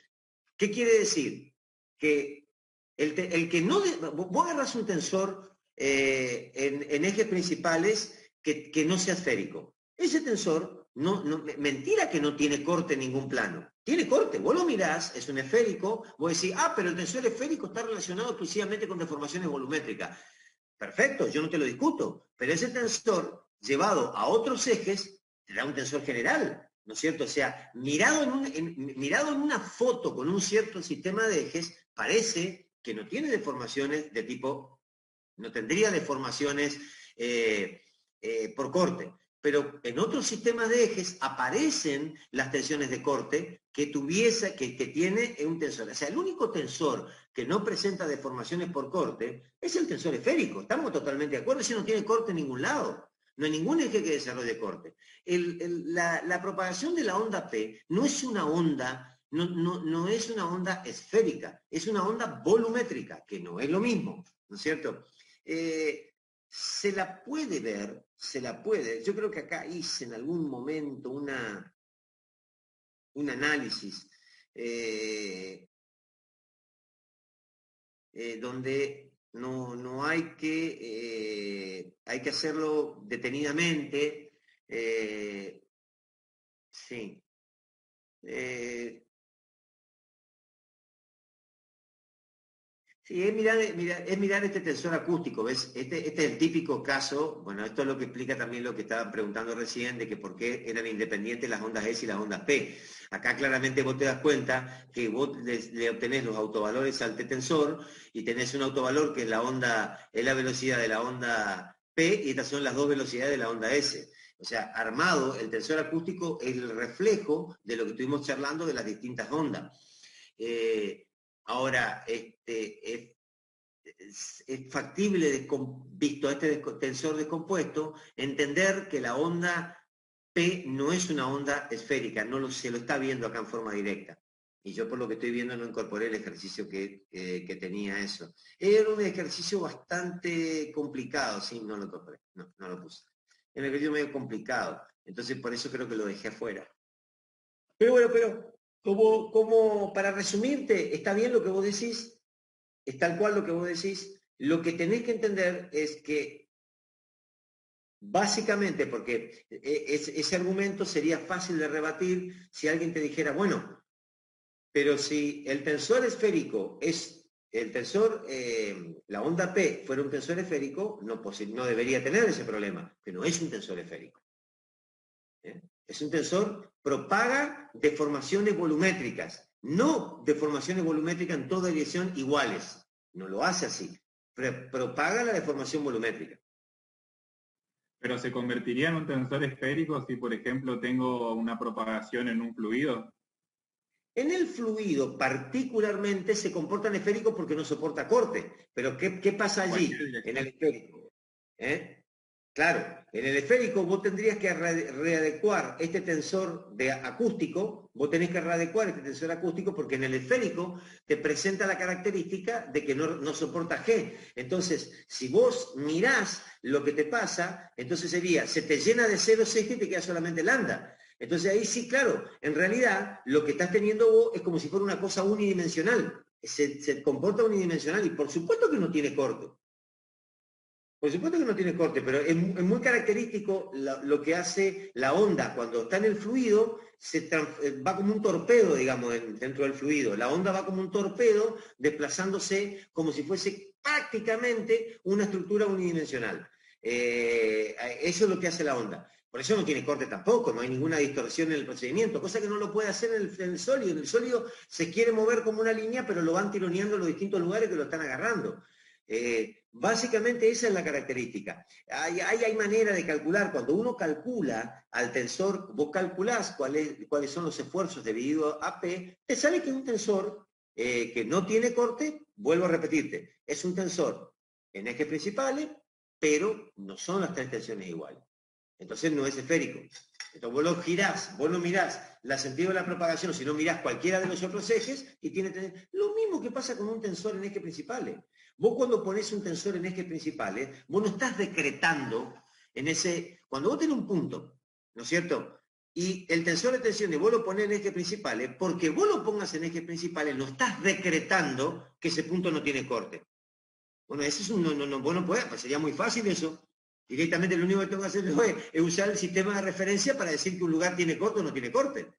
[SPEAKER 1] ¿qué quiere decir? Que el que no... Vos agarrás un tensor en ejes principales que no sea esférico. Ese tensor, mentira que no tiene corte en ningún plano. Tiene corte, vos lo mirás, es un esférico, vos decís, pero el tensor esférico está relacionado exclusivamente con deformaciones volumétricas. Perfecto, yo no te lo discuto, pero ese tensor llevado a otros ejes te da un tensor general, ¿no es cierto? O sea, mirado en una foto con un cierto sistema de ejes, parece que no tiene deformaciones de tipo, no tendría deformaciones por corte. Pero en otros sistemas de ejes aparecen las tensiones de corte que tiene un tensor. O sea, el único tensor que no presenta deformaciones por corte es el tensor esférico. Estamos totalmente de acuerdo, ese no tiene corte en ningún lado. No hay ningún eje que desarrolle corte. La propagación de la onda P no es una onda, no es una onda esférica, es una onda volumétrica, que no es lo mismo, ¿no es cierto? Se la puede ver, yo creo que acá hice en algún momento un análisis donde no hay que hacerlo detenidamente. Sí. Sí, es mirar este tensor acústico, ¿ves? Este es el típico caso, bueno, esto es lo que explica también lo que estaban preguntando recién, de que por qué eran independientes las ondas S y las ondas P. Acá claramente vos te das cuenta que vos le obtenés los autovalores al T-tensor y tenés un autovalor que es la velocidad de la onda P y estas son las dos velocidades de la onda S. O sea, armado, el tensor acústico es el reflejo de lo que estuvimos charlando de las distintas ondas. Ahora, es factible, visto este tensor descompuesto, entender que la onda P no es una onda esférica, se lo está viendo acá en forma directa. Y yo por lo que estoy viendo no incorporé el ejercicio que tenía eso. Era un ejercicio bastante complicado, sí, no lo incorporé, no lo puse. Era un ejercicio medio complicado, entonces por eso creo que lo dejé afuera. Pero bueno, como para resumirte, está bien lo que vos decís, es tal cual lo que vos decís. Lo que tenés que entender es que Básicamente porque ese argumento sería fácil de rebatir si alguien te dijera, bueno, pero si el tensor esférico es el tensor, la onda P fuera un tensor esférico, no debería tener ese problema, pero no es un tensor esférico. Es un tensor, propaga deformaciones volumétricas, no deformaciones volumétricas en toda dirección iguales. No lo hace así. Propaga la deformación volumétrica.
[SPEAKER 3] Pero ¿se convertiría en un tensor esférico si, por ejemplo, tengo una propagación en un fluido?
[SPEAKER 1] En el fluido particularmente se comporta en esférico porque no soporta corte. Pero ¿qué pasa allí en el esférico? Claro, en el esférico vos tendrías que readecuar este tensor de acústico, vos tenés que readecuar este tensor acústico porque en el esférico te presenta la característica de que no soporta G. Entonces, si vos mirás lo que te pasa, entonces sería, se te llena de 0,6 y te queda solamente lambda. Entonces ahí sí, claro, en realidad lo que estás teniendo vos es como si fuera una cosa unidimensional. Se comporta unidimensional y por supuesto que no tiene corte. Por supuesto que no tiene corte, pero es muy característico lo que hace la onda cuando está en el fluido, va como un torpedo, digamos, dentro del fluido. La onda va como un torpedo desplazándose como si fuese prácticamente una estructura unidimensional. Eso es lo que hace la onda. Por eso no tiene corte tampoco, no hay ninguna distorsión en el procedimiento, cosa que no lo puede hacer en el sólido. En el sólido se quiere mover como una línea, pero lo van tironeando en los distintos lugares que lo están agarrando. Básicamente esa es la característica. Hay manera de calcular. Cuando uno calcula al tensor, vos calculás cuáles son los esfuerzos dividido a P, te sale que es un tensor que no tiene corte. Vuelvo a repetirte, es un tensor en ejes principales, pero no son las tres tensiones iguales. Entonces no es esférico. Entonces vos lo girás, vos no mirás la sentido de la propagación, sino mirás cualquiera de los otros ejes y tiene lo mismo que pasa con un tensor en ejes principales. Vos cuando ponés un tensor en ejes principales, vos no estás decretando en ese... Cuando vos tenés un punto, ¿no es cierto? Y el tensor de tensiones vos lo ponés en ejes principales, porque vos lo pongas en ejes principales, no estás decretando que ese punto no tiene corte. Bueno, eso es vos no podés, pues sería muy fácil eso. Directamente lo único que tengo que hacer es usar el sistema de referencia para decir que un lugar tiene corte o no tiene corte.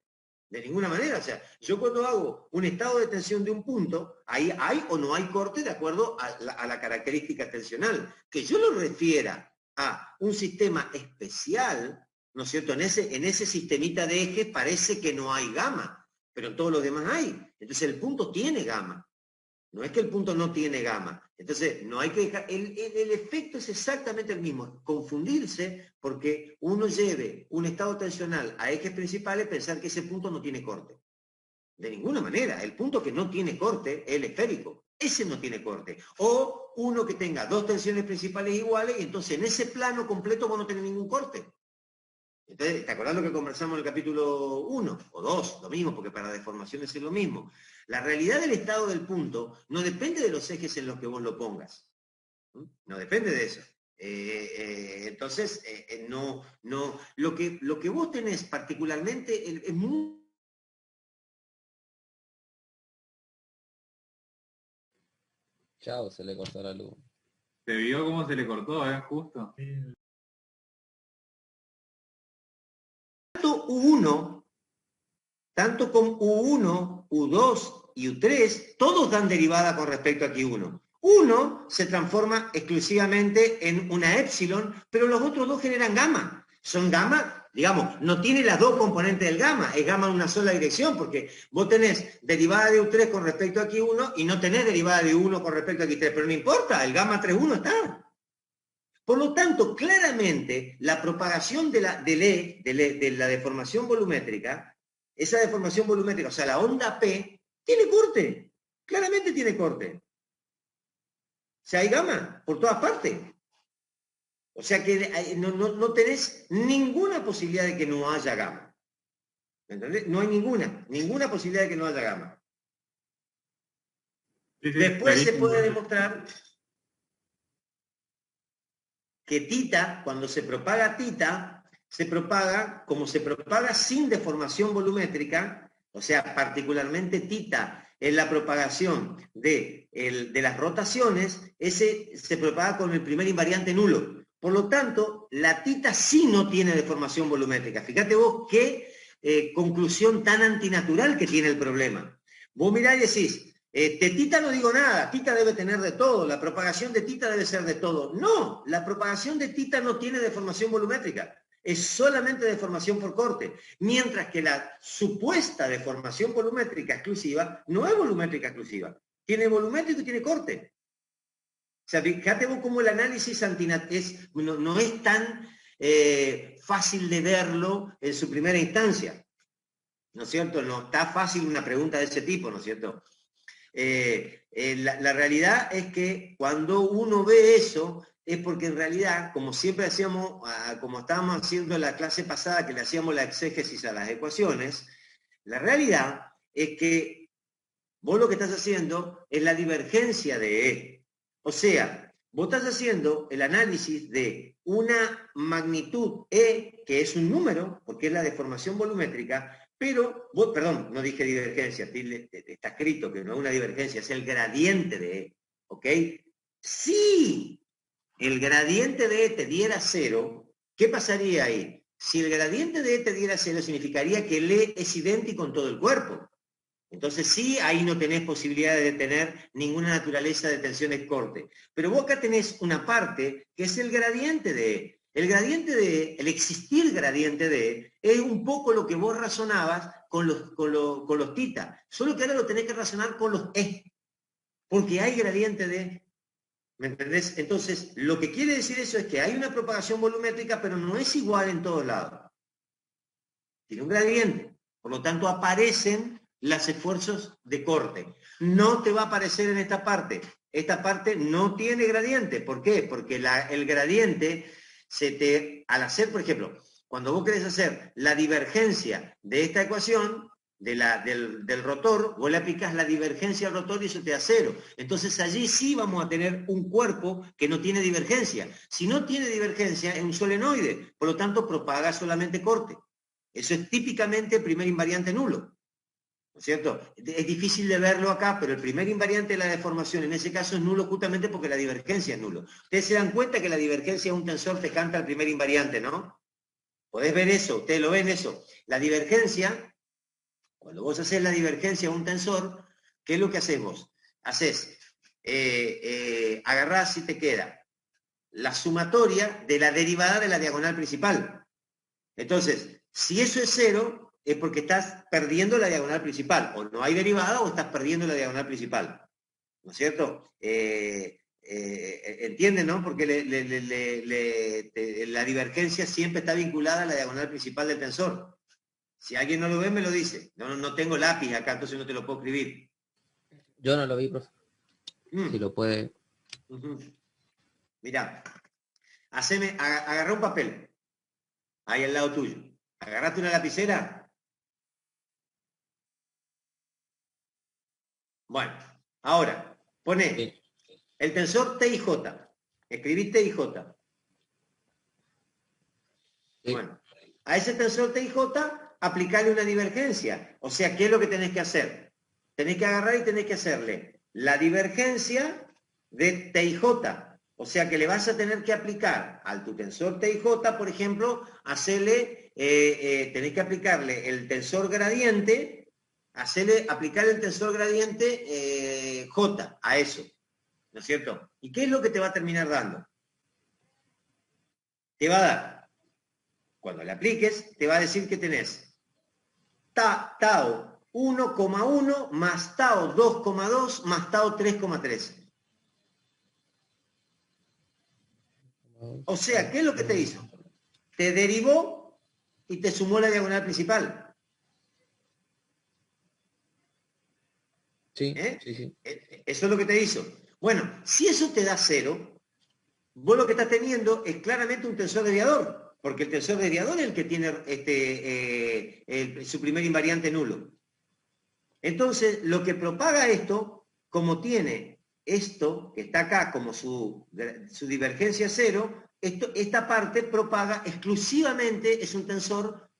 [SPEAKER 1] De ninguna manera. O sea, yo cuando hago un estado de tensión de un punto, ahí hay o no hay corte de acuerdo a la característica tensional. Que yo lo refiera a un sistema especial, ¿no es cierto? En ese sistemita de ejes parece que no hay gamma, pero en todos los demás hay. Entonces el punto tiene gamma. No es que el punto no tiene gamma. Entonces, no hay que dejar... El efecto es exactamente el mismo. Confundirse porque uno lleve un estado tensional a ejes principales, pensar que ese punto no tiene corte. De ninguna manera. El punto que no tiene corte es el esférico. Ese no tiene corte. O uno que tenga dos tensiones principales iguales y entonces en ese plano completo vos no tenés ningún corte. Entonces, ¿te acordás lo que conversamos en el capítulo 1 o 2? Lo mismo, porque para deformaciones es lo mismo. La realidad del estado del punto no depende de los ejes en los que vos lo pongas. No depende de eso. Entonces, lo que vos tenés particularmente es muy...
[SPEAKER 7] Chao, se le cortó la luz.
[SPEAKER 3] ¿Se vio cómo se le cortó, justo?
[SPEAKER 1] U1, tanto con U1, U2 y U3, todos dan derivada con respecto a Q1. Uno se transforma exclusivamente en una épsilon, pero los otros dos generan gamma. Son gamma, digamos, no tiene las dos componentes del gamma, es gamma en una sola dirección, porque vos tenés derivada de U3 con respecto a Q1 y no tenés derivada de U1 con respecto a Q3, pero no importa, el gamma 3,1 está. Por lo tanto, claramente, la propagación de la deformación volumétrica, esa deformación volumétrica, o sea, la onda P, tiene corte. Claramente tiene corte. O sea, hay gamma por todas partes. O sea que no tenés ninguna posibilidad de que no haya gamma. ¿Entendés? No hay ninguna posibilidad de que no haya gamma.
[SPEAKER 3] Sí,
[SPEAKER 1] Después se
[SPEAKER 3] clarísimo.
[SPEAKER 1] puede demostrar que tita, cuando se propaga tita, se propaga como se propaga sin deformación volumétrica, o sea, particularmente tita en la propagación de las rotaciones, ese se propaga con el primer invariante nulo, Por lo tanto, la tita sí no tiene deformación volumétrica. Fíjate vos qué conclusión tan antinatural que tiene el problema. Vos mirá y decís, tita no digo nada, tita debe tener de todo, la propagación de tita debe ser de todo. No, la propagación de tita no tiene deformación volumétrica, es solamente deformación por corte, mientras que la supuesta deformación volumétrica exclusiva no es volumétrica exclusiva, tiene volumétrico y tiene corte. O sea, fíjate vos cómo el análisis no es tan fácil de verlo en su primera instancia, ¿no es cierto? No está fácil una pregunta de ese tipo, ¿no es cierto? La realidad es que cuando uno ve eso, es porque en realidad, como siempre hacíamos, como estábamos haciendo en la clase pasada, que le hacíamos la exégesis a las ecuaciones, la realidad es que vos lo que estás haciendo es la divergencia de E. O sea, vos estás haciendo el análisis de una magnitud E, que es un número, porque es la deformación volumétrica, pero, perdón, no dije divergencia, está escrito que no es una divergencia, es el gradiente de E, ¿ok? Si el gradiente de E te diera 0, ¿qué pasaría ahí? Si el gradiente de E te diera 0, significaría que el E es idéntico en todo el cuerpo. Entonces sí, ahí no tenés posibilidad de tener ninguna naturaleza de tensiones corte. Pero vos acá tenés una parte que es el gradiente de E. El gradiente de E, el existir gradiente de E, es un poco lo que vos razonabas con los tita. Solo que ahora lo tenés que razonar con los E. Porque hay gradiente de E. ¿Me entendés? Entonces, lo que quiere decir eso es que hay una propagación volumétrica, pero no es igual en todos lados. Tiene un gradiente. Por lo tanto, aparecen los esfuerzos de corte. No te va a aparecer en esta parte. Esta parte no tiene gradiente. ¿Por qué? Porque el gradiente al hacer, por ejemplo, cuando vos querés hacer la divergencia de esta ecuación, del rotor, vos le aplicás la divergencia al rotor y eso te da 0. Entonces allí sí vamos a tener un cuerpo que no tiene divergencia. Si no tiene divergencia, es un solenoide. Por lo tanto, propaga solamente corte. Eso es típicamente primer invariante nulo. ¿No es cierto? Es difícil de verlo acá, pero el primer invariante de la deformación en ese caso es nulo justamente porque la divergencia es nulo. Ustedes se dan cuenta que la divergencia de un tensor te canta el primer invariante, ¿no? Podés ver eso, ustedes lo ven eso. La divergencia, cuando vos haces la divergencia de un tensor, ¿qué es lo que hacemos? Haces, agarrás y te queda la sumatoria de la derivada de la diagonal principal. Entonces, si eso es 0, es porque estás perdiendo la diagonal principal. O no hay derivada o estás perdiendo la diagonal principal. ¿No es cierto? ¿Entienden, no? Porque la divergencia siempre está vinculada a la diagonal principal del tensor. Si alguien no lo ve, me lo dice. No tengo lápiz acá, entonces no te lo puedo escribir.
[SPEAKER 7] Yo no lo vi, profe. Si lo puede.
[SPEAKER 1] Mirá, agarrá un papel. Ahí al lado tuyo. ¿Agarraste una lapicera? Bueno, ahora, poné el tensor T y J. Escribí T y J. Sí. Bueno, a ese tensor T y J, aplicarle una divergencia. O sea, ¿qué es lo que tenés que hacer? Tenés que agarrar y tenés que hacerle la divergencia de T y J. O sea, que le vas a tener que aplicar al tu tensor T y J, por ejemplo, tenés que aplicarle el tensor gradiente, aplicar el tensor gradiente J a eso, ¿no es cierto? ¿Y qué es lo que te va a terminar dando? Te va a dar, cuando le apliques, te va a decir que tenés tau 1,1 más tau 2,2 más tau 3,3. O sea, ¿qué es lo que te hizo? Te derivó y te sumó la diagonal principal.
[SPEAKER 7] Sí, sí.
[SPEAKER 1] Eso es lo que te hizo. Bueno, si eso te da 0, vos lo que estás teniendo es claramente un tensor desviador, porque el tensor desviador es el que tiene su primer invariante nulo. Entonces, lo que propaga esto, como tiene esto, que está acá como su divergencia 0, esta parte propaga exclusivamente, es un tensor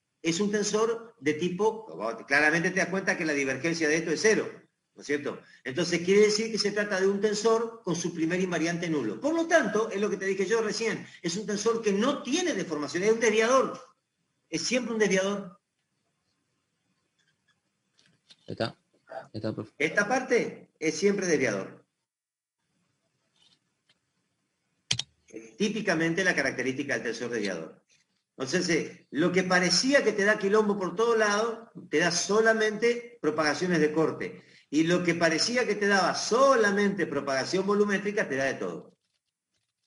[SPEAKER 1] de tipo, claramente te das cuenta que la divergencia de esto es 0. ¿no es cierto? Entonces quiere decir que se trata de un tensor con su primer invariante nulo. Por lo tanto, es lo que te dije yo recién, es un tensor que no tiene deformación, es un desviador. Es siempre un desviador.
[SPEAKER 7] Está, profe.
[SPEAKER 1] Esta parte es siempre desviador. Es típicamente la característica del tensor desviador. Entonces, lo que parecía que te da quilombo por todos lados, te da solamente propagaciones de corte. Y lo que parecía que te daba solamente propagación volumétrica, te da de todo.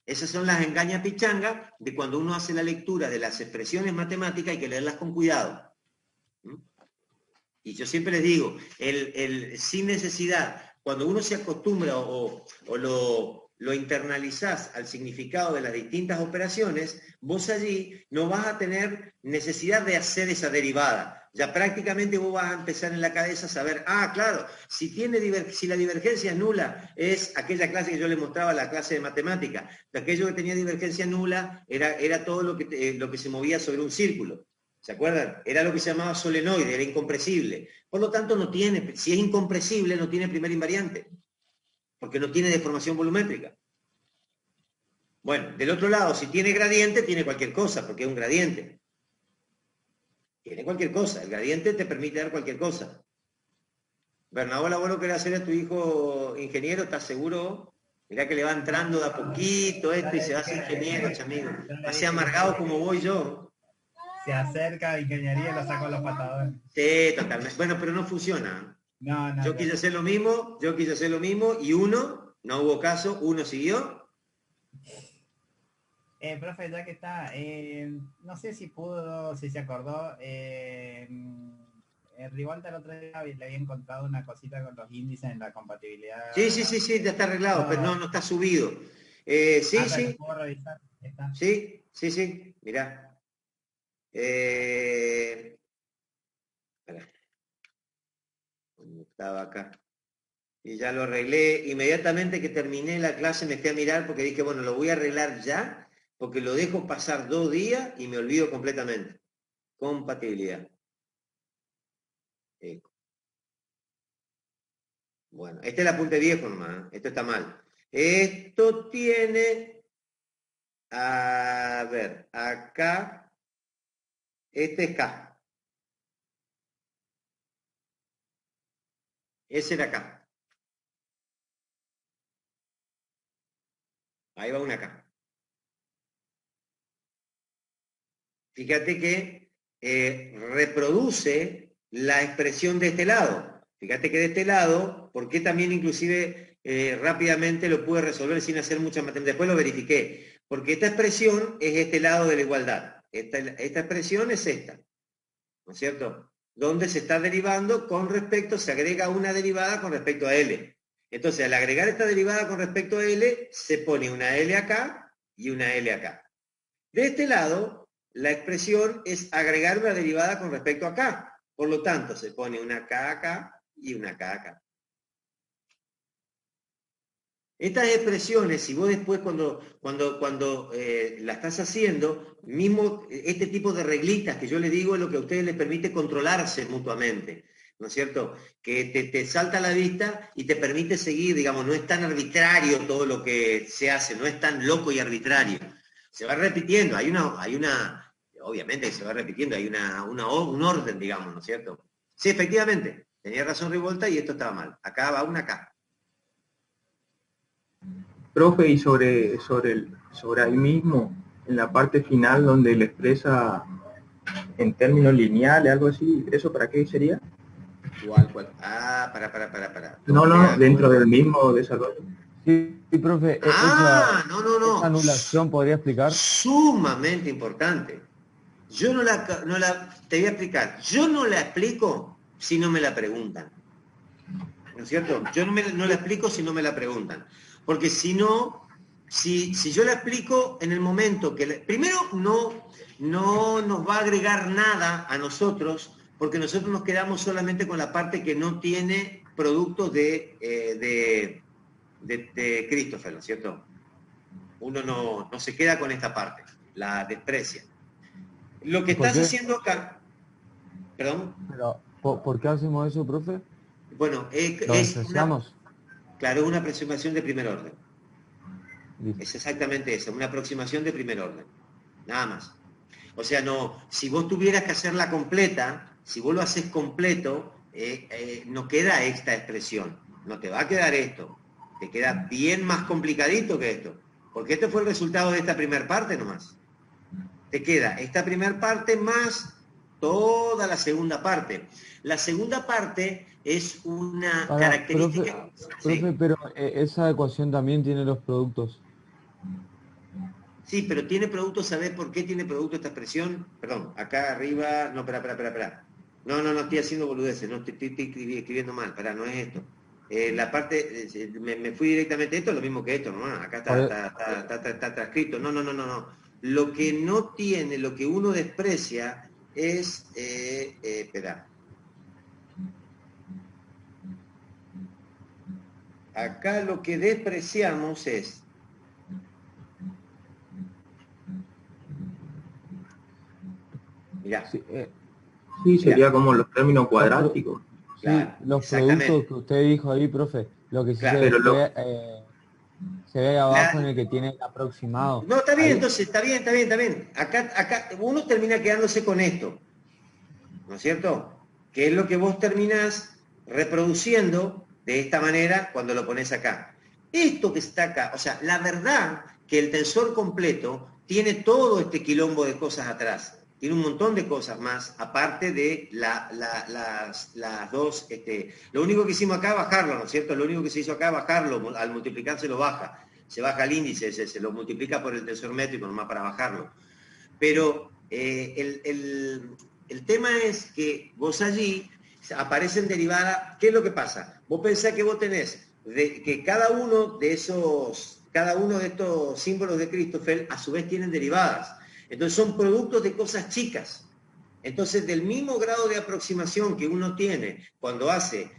[SPEAKER 1] Esas son las engañas pichangas de cuando uno hace la lectura de las expresiones matemáticas, hay que leerlas con cuidado. Y yo siempre les digo, sin necesidad, cuando uno se acostumbra o lo internalizás al significado de las distintas operaciones, vos allí no vas a tener necesidad de hacer esa derivada. Ya prácticamente vos vas a empezar en la cabeza a saber, claro, si la divergencia nula es aquella clase que yo les mostraba, la clase de matemática, de aquello que tenía divergencia nula era todo lo que se movía sobre un círculo. ¿Se acuerdan? Era lo que se llamaba solenoide, era incompresible. Por lo tanto, si es incompresible, no tiene primer invariante, porque no tiene deformación volumétrica. Bueno, del otro lado, si tiene gradiente, tiene cualquier cosa, porque es un gradiente. Tiene cualquier cosa, el gradiente te permite dar cualquier cosa. Bernabé, vos lo querés hacer a tu hijo ingeniero, ¿estás seguro? Mirá que le va entrando de a poquito esto y se va a hacer ingeniero, amigo. Así amargado como voy yo.
[SPEAKER 8] Se acerca a ingeniería y lo saco a los patadores.
[SPEAKER 1] Sí, totalmente. Bueno, pero no funciona.
[SPEAKER 8] No,
[SPEAKER 1] yo quise hacer lo mismo y no hubo caso, uno siguió.
[SPEAKER 8] Profe, ya que está, no sé si se acordó, Rivolta el otro día le había encontrado una cosita con los índices en la compatibilidad.
[SPEAKER 1] Sí, ya está arreglado, pero no está subido. Sí.
[SPEAKER 8] ¿Puedo revisar? ¿Está?
[SPEAKER 1] Sí, mirá. Estaba acá. Y ya lo arreglé. Inmediatamente que terminé la clase me fui a mirar porque dije, bueno, lo voy a arreglar ya, porque lo dejo pasar 2 días y me olvido completamente. Compatibilidad. Bueno, este es el apunte viejo nomás, ¿eh? Esto está mal. Esto tiene, a ver, acá, este es K. Ese era K. Ahí va una K. Fíjate que reproduce la expresión de este lado. Fíjate que de este lado, porque también inclusive rápidamente lo pude resolver sin hacer mucha matemática. Después lo verifiqué. Porque esta expresión es este lado de la igualdad. Esta expresión es esta. ¿No es cierto? Donde se está derivando con respecto, se agrega una derivada con respecto a L. Entonces, al agregar esta derivada con respecto a L, se pone una L acá y una L acá. De este lado, la expresión es agregar una derivada con respecto a K. Por lo tanto, se pone una K acá y una K acá. Estas expresiones, si vos después cuando la estás haciendo, mismo este tipo de reglitas que yo les digo es lo que a ustedes les permite controlarse mutuamente, ¿no es cierto? Que te salta a la vista y te permite seguir, digamos, no es tan arbitrario todo lo que se hace, no es tan loco y arbitrario. Se va repitiendo, hay una obviamente que se va repitiendo, hay un orden, digamos, ¿no es cierto? Sí, efectivamente, tenía razón Rivolta y esto estaba mal. Acá va una K.
[SPEAKER 9] Profe, y sobre ahí mismo, en la parte final donde le expresa en términos lineales, algo así, ¿eso para qué sería?
[SPEAKER 1] ¿Cuál? Para.
[SPEAKER 9] No, dentro del mismo desarrollo.
[SPEAKER 10] Sí, profe,
[SPEAKER 1] esa
[SPEAKER 10] anulación podría explicar.
[SPEAKER 1] Sumamente importante. Yo te voy a explicar. Yo no la explico si no me la preguntan. ¿No es cierto? Yo no la explico si no me la preguntan. Porque si no, si yo la explico en el momento que... primero, no nos va a agregar nada a nosotros, porque nosotros nos quedamos solamente con la parte que no tiene productos de Christoffel, ¿no es cierto? Uno no se queda con esta parte, la desprecia. Lo que estás haciendo acá... ¿Perdón?
[SPEAKER 10] Pero, ¿por qué hacemos eso, profe?
[SPEAKER 1] Bueno,
[SPEAKER 10] ¿Lo
[SPEAKER 1] es una,
[SPEAKER 10] despreciamos?
[SPEAKER 1] claro, una aproximación de primer orden.
[SPEAKER 10] Listo.
[SPEAKER 1] Es exactamente eso, una aproximación de primer orden. Nada más. O sea, no, si vos tuvieras que hacerla completa, si vos lo haces completo, no queda esta expresión. No te va a quedar esto. Te queda bien más complicadito que esto. Porque este fue el resultado de esta primera parte nomás. Te queda esta primera parte más toda la segunda parte. La segunda parte es una
[SPEAKER 10] Para, profe,
[SPEAKER 1] característica...
[SPEAKER 10] profe,
[SPEAKER 1] Sí,
[SPEAKER 10] pero esa ecuación también tiene los productos.
[SPEAKER 1] sí, pero tiene producto, ¿sabés por qué tiene producto esta expresión? Perdón, acá arriba... No, espera. No, estoy haciendo boludeces, no estoy escribiendo mal, no es esto. La parte, me fui directamente a esto, lo mismo que esto, ¿no? Acá
[SPEAKER 10] Por e-
[SPEAKER 1] está transcrito. No. Lo que no tiene, lo que uno desprecia es, espera. Acá lo que despreciamos es, mirá,
[SPEAKER 10] Sí,
[SPEAKER 9] Sí, sería como los términos
[SPEAKER 10] los pro-
[SPEAKER 9] cuadráticos.
[SPEAKER 10] sí,
[SPEAKER 1] claro,
[SPEAKER 10] los productos
[SPEAKER 1] exactamente,
[SPEAKER 10] que usted dijo ahí, profe, lo que sí
[SPEAKER 1] claro.
[SPEAKER 9] Pero lo,
[SPEAKER 10] se ve abajo
[SPEAKER 1] La,
[SPEAKER 10] en el que tiene el aproximado.
[SPEAKER 1] No, está bien,
[SPEAKER 10] Ahí,
[SPEAKER 1] entonces, está bien. Acá uno termina quedándose con esto, ¿no es cierto? Que es lo que vos terminás reproduciendo de esta manera cuando lo pones acá. Esto que está acá, o sea, la verdad que el tensor completo tiene todo este quilombo de cosas atrás. Tiene un montón de cosas más, aparte de las dos. Lo único que hicimos acá es bajarlo, ¿no es cierto? Lo único que se hizo acá es bajarlo, al multiplicar se lo baja. Se baja el índice, se lo multiplica por el tensor métrico nomás para bajarlo. Pero el tema es que vos allí aparecen derivadas. ¿Qué es lo que pasa? Vos pensás que vos tenés que cada uno de estos símbolos de Christoffel a su vez tienen derivadas. Entonces son productos de cosas chicas. Entonces, del mismo grado de aproximación que uno tiene cuando hace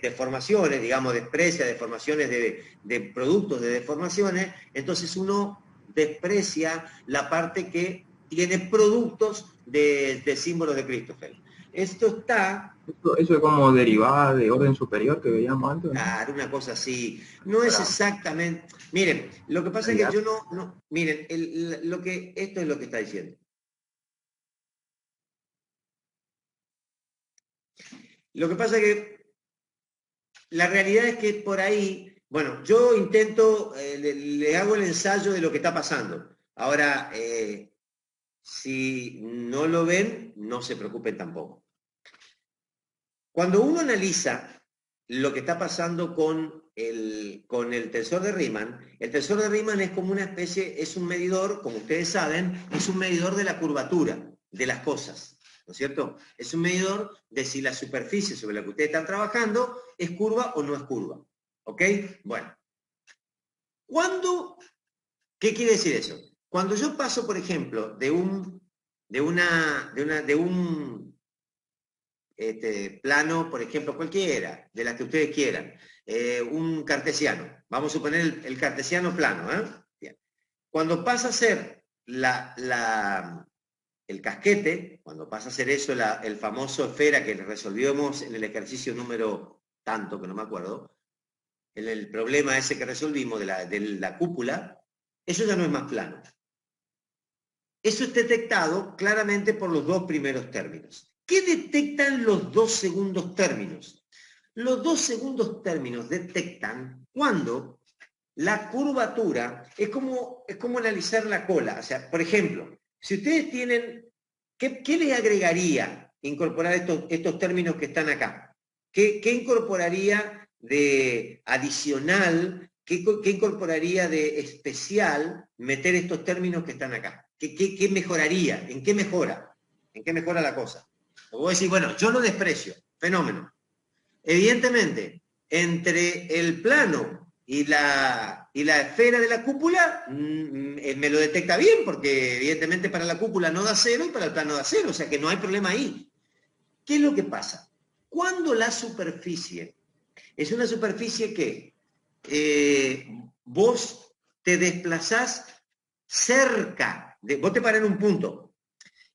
[SPEAKER 1] deformaciones, digamos, desprecia deformaciones de productos de deformaciones, entonces uno desprecia la parte que tiene productos de símbolos de Christoffel. Esto está,
[SPEAKER 9] eso es como derivada de orden superior que veíamos antes, ¿no?
[SPEAKER 1] claro, una cosa así, no es
[SPEAKER 9] Para
[SPEAKER 1] exactamente, miren, lo que pasa es que
[SPEAKER 9] variar.
[SPEAKER 1] yo miren, esto es lo que está diciendo. Lo que pasa es que la realidad es que por ahí, bueno, yo intento, le hago el ensayo de lo que está pasando. Ahora, si no lo ven, no se preocupen tampoco. Cuando uno analiza lo que está pasando con el tensor de Riemann, el tensor de Riemann es como una especie, es un medidor, como ustedes saben, es un medidor de la curvatura de las cosas, ¿no es cierto? Es un medidor de si la superficie sobre la que ustedes están trabajando es curva o no es curva, ¿ok? Bueno, ¿qué quiere decir eso? Cuando yo paso, por ejemplo, de un plano, por ejemplo, cualquiera, de las que ustedes quieran, un cartesiano, vamos a suponer el cartesiano plano, Bien. Cuando pasa a ser el casquete, cuando pasa a ser eso, el famoso esfera que resolvimos en el ejercicio número tanto, que no me acuerdo, en el problema ese que resolvimos de la cúpula, eso ya no es más plano. Eso es detectado claramente por los dos primeros términos. ¿Qué detectan los dos segundos términos? Los dos segundos términos detectan cuando la curvatura es como analizar la cola. O sea, por ejemplo, si ustedes tienen, ¿qué les agregaría incorporar estos términos que están acá? ¿Qué incorporaría de adicional? ¿Qué incorporaría de especial meter estos términos que están acá? ¿Qué mejoraría? ¿En qué mejora? ¿En qué mejora la cosa? O vos decís, bueno, yo lo desprecio, fenómeno. Evidentemente, entre el plano y la esfera de la cúpula, me lo detecta bien, porque evidentemente para la cúpula no da cero y para el plano da cero, o sea que no hay problema ahí. ¿Qué es lo que pasa? Cuando la superficie es una superficie que vos te desplazás cerca, vos te parás en un punto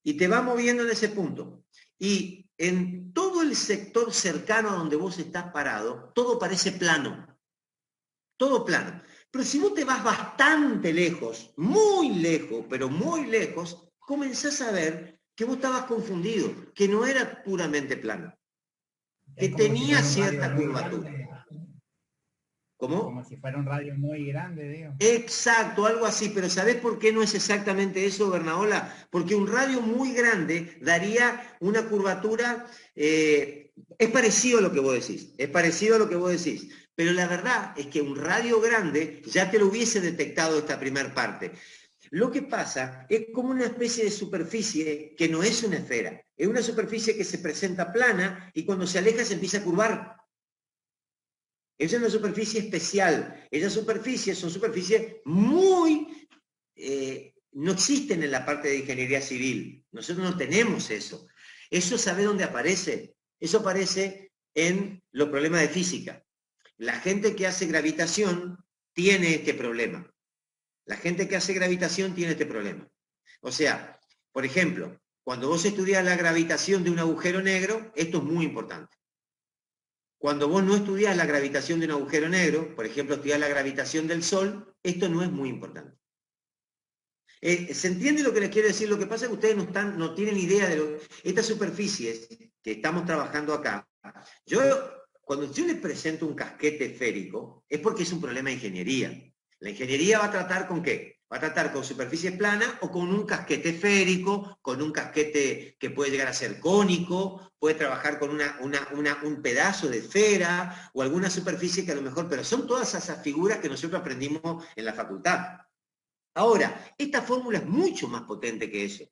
[SPEAKER 1] y te vas moviendo en ese punto. y en todo el sector cercano a donde vos estás parado, todo parece plano. Todo plano. Pero si vos te vas bastante lejos, muy lejos, pero muy lejos, comenzás a ver que vos estabas confundido, que no era puramente plano, que tenía cierta curvatura. ¿Cómo?
[SPEAKER 8] Como si fuera un radio muy grande, digo.
[SPEAKER 1] Exacto, algo así, pero ¿sabés por qué no es exactamente eso, Bernaola? Porque un radio muy grande daría una curvatura, es parecido a lo que vos decís, es parecido a lo que vos decís, pero la verdad es que un radio grande ya te lo hubiese detectado esta primera parte. Lo que pasa es como una especie de superficie que no es una esfera, es una superficie que se presenta plana y cuando se aleja se empieza a curvar. Es una superficie especial. Esas superficies son superficies muy... no existen en la parte de ingeniería civil. Nosotros no tenemos eso. ¿Eso sabe dónde aparece? Eso aparece en los problemas de física. La gente que hace gravitación tiene este problema. La gente que hace gravitación tiene este problema. O sea, por ejemplo, cuando vos estudias la gravitación de un agujero negro, esto es muy importante. Cuando vos no estudiás la gravitación de un agujero negro, por ejemplo, estudiás la gravitación del Sol, esto no es muy importante. ¿Se entiende lo que les quiero decir? Lo que pasa es que ustedes no tienen idea de estas superficies que estamos trabajando acá. Cuando yo les presento un casquete esférico, es porque es un problema de ingeniería. La ingeniería va a tratar ¿con qué? Va a tratar con superficies planas o con un casquete esférico, con un casquete que puede llegar a ser cónico, puede trabajar con un pedazo de esfera o alguna superficie que a lo mejor, pero son todas esas figuras que nosotros aprendimos en la facultad. Ahora, esta fórmula es mucho más potente que eso.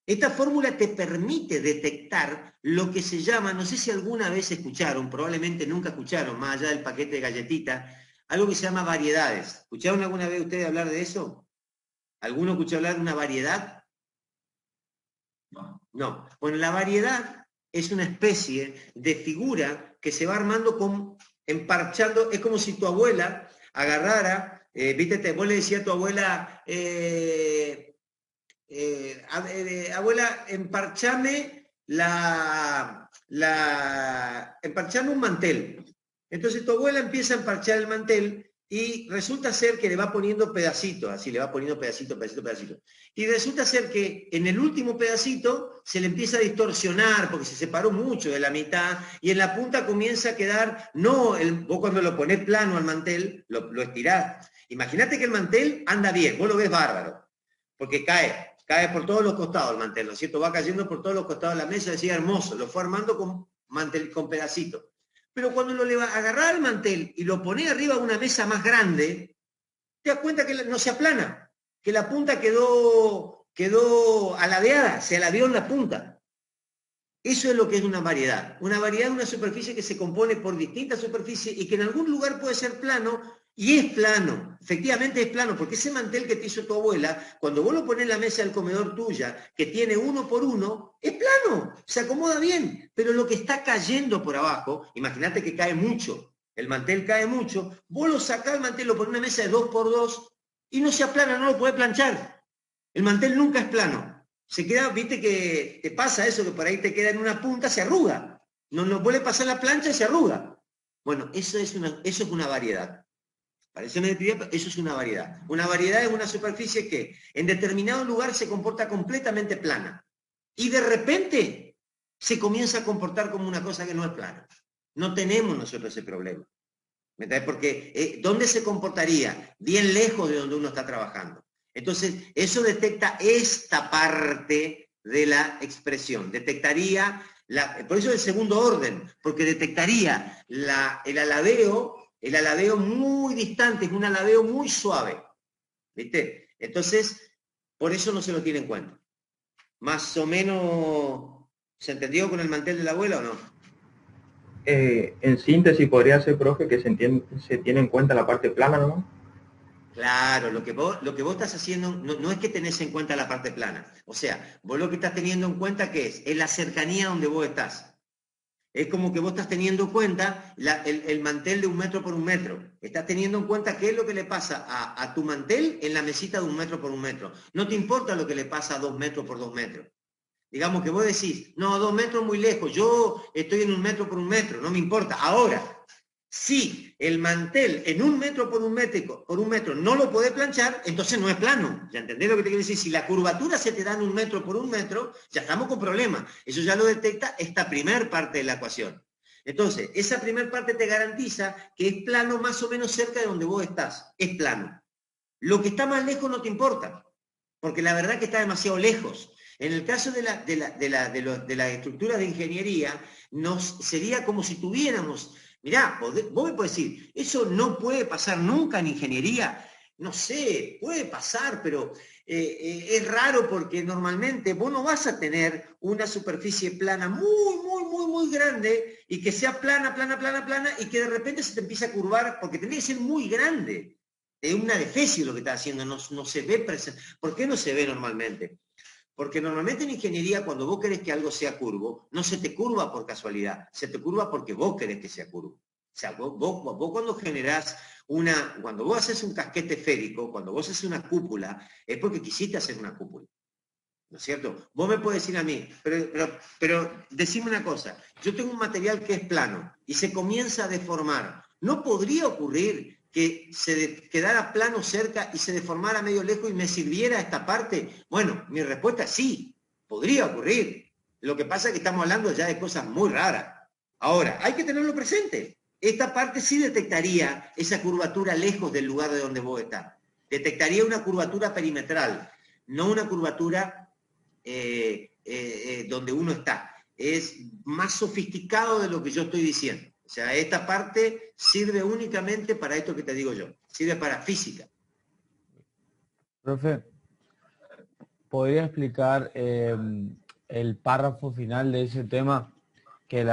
[SPEAKER 1] Esta fórmula te permite detectar lo que se llama, no sé si alguna vez escucharon, probablemente nunca escucharon, más allá del paquete de galletitas, algo que se llama variedades. ¿Escucharon alguna vez ustedes hablar de eso? ¿Alguno escuchó hablar de una variedad? No. Bueno, la variedad es una especie de figura que se va armando emparchando. Es como si tu abuela agarrara, viste, vos le decías a tu abuela, abuela, emparchame emparchame un mantel. Entonces tu abuela empieza a emparchar el mantel y resulta ser que le va poniendo pedacitos, así le va poniendo pedacito. Y resulta ser que en el último pedacito se le empieza a distorsionar porque se separó mucho de la mitad y en la punta comienza a quedar, vos cuando lo ponés plano al mantel, lo estirás. Imagínate que el mantel anda bien, vos lo ves bárbaro, porque cae por todos los costados el mantel, ¿no es cierto? Va cayendo por todos los costados de la mesa, decía hermoso, lo fue armando con pedacitos. Pero cuando lo agarrás al mantel y lo ponés arriba de una mesa más grande, te das cuenta que no se aplana, que la punta quedó aladeada, se aladeó en la punta. Eso es lo que es una variedad. Una variedad es una superficie que se compone por distintas superficies y que en algún lugar puede ser plano, y es plano, efectivamente es plano, porque ese mantel que te hizo tu abuela, cuando vos lo pones en la mesa del comedor tuya, que tiene 1 por 1, es plano, se acomoda bien, pero lo que está cayendo por abajo, imagínate que cae mucho, el mantel cae mucho, vos lo sacás el mantel, lo pones en una mesa de 2 por 2 y no se aplana, no lo podés planchar. El mantel nunca es plano. Se queda, viste que te pasa eso, que por ahí te queda en una punta, se arruga. No puede pasar la plancha y se arruga. Bueno, eso es una variedad. Parece una actividad, pero eso es una variedad. Una variedad es una superficie que en determinado lugar se comporta completamente plana. Y de repente se comienza a comportar como una cosa que no es plana. No tenemos nosotros ese problema. ¿Me entiendes? Porque ¿dónde se comportaría? Bien lejos de donde uno está trabajando. Entonces, eso detecta esta parte de la expresión. Detectaría, por eso es el segundo orden, porque detectaría el aladeo muy distante, es un aladeo muy suave. ¿Viste? Entonces, por eso no se lo tiene en cuenta. Más o menos, ¿se entendió con el mantel de la abuela o no?
[SPEAKER 9] En síntesis podría ser, profe, que se tiene en cuenta la parte plana, ¿no?
[SPEAKER 1] Claro, lo que vos estás haciendo no es que tenés en cuenta la parte plana. O sea, vos lo que estás teniendo en cuenta, ¿qué es? Es la cercanía donde vos estás. Es como que vos estás teniendo en cuenta el mantel de 1 metro por 1 metro. Estás teniendo en cuenta qué es lo que le pasa a tu mantel en la mesita de 1 metro por 1 metro. No te importa lo que le pasa a 2 metros por 2 metros. Digamos que vos decís, no, 2 metros muy lejos, yo estoy en 1 metro por 1 metro, no me importa. Ahora, si el mantel en 1 metro por 1 metro no lo podés planchar, entonces no es plano. ¿Ya entendés lo que te quiero decir? Si la curvatura se te da en 1 metro por 1 metro, ya estamos con problemas. Eso ya lo detecta esta primer parte de la ecuación. Entonces, esa primer parte te garantiza que es plano más o menos cerca de donde vos estás. Es plano. Lo que está más lejos no te importa, porque la verdad que está demasiado lejos. En el caso de las estructuras de ingeniería, sería como si tuviéramos, mirá, vos me podés decir, eso no puede pasar nunca en ingeniería. No sé, puede pasar, pero es raro porque normalmente vos no vas a tener una superficie plana muy grande y que sea plana y que de repente se te empiece a curvar porque tendría que ser muy grande. Es una defecio lo que está haciendo, no se ve presente. ¿Por qué no se ve normalmente? Porque normalmente en ingeniería, cuando vos querés que algo sea curvo, no se te curva por casualidad, se te curva porque vos querés que sea curvo. O sea, vos cuando generás cuando vos haces un casquete esférico, cuando vos haces una cúpula, es porque quisiste hacer una cúpula. ¿No es cierto? Vos me podés decir a mí, pero decime una cosa, yo tengo un material que es plano y se comienza a deformar. ¿No podría ocurrir que se quedara plano cerca y se deformara medio lejos y me sirviera esta parte? Bueno, mi respuesta es sí, podría ocurrir. Lo que pasa es que estamos hablando ya de cosas muy raras. Ahora, hay que tenerlo presente. Esta parte sí detectaría esa curvatura lejos del lugar de donde vos estás. Detectaría una curvatura perimetral, no una curvatura donde uno está. Es más sofisticado de lo que yo estoy diciendo. O sea, esta parte sirve únicamente para esto que te digo yo. Sirve para física.
[SPEAKER 10] Profe, ¿podría explicar el párrafo final de ese tema? Que la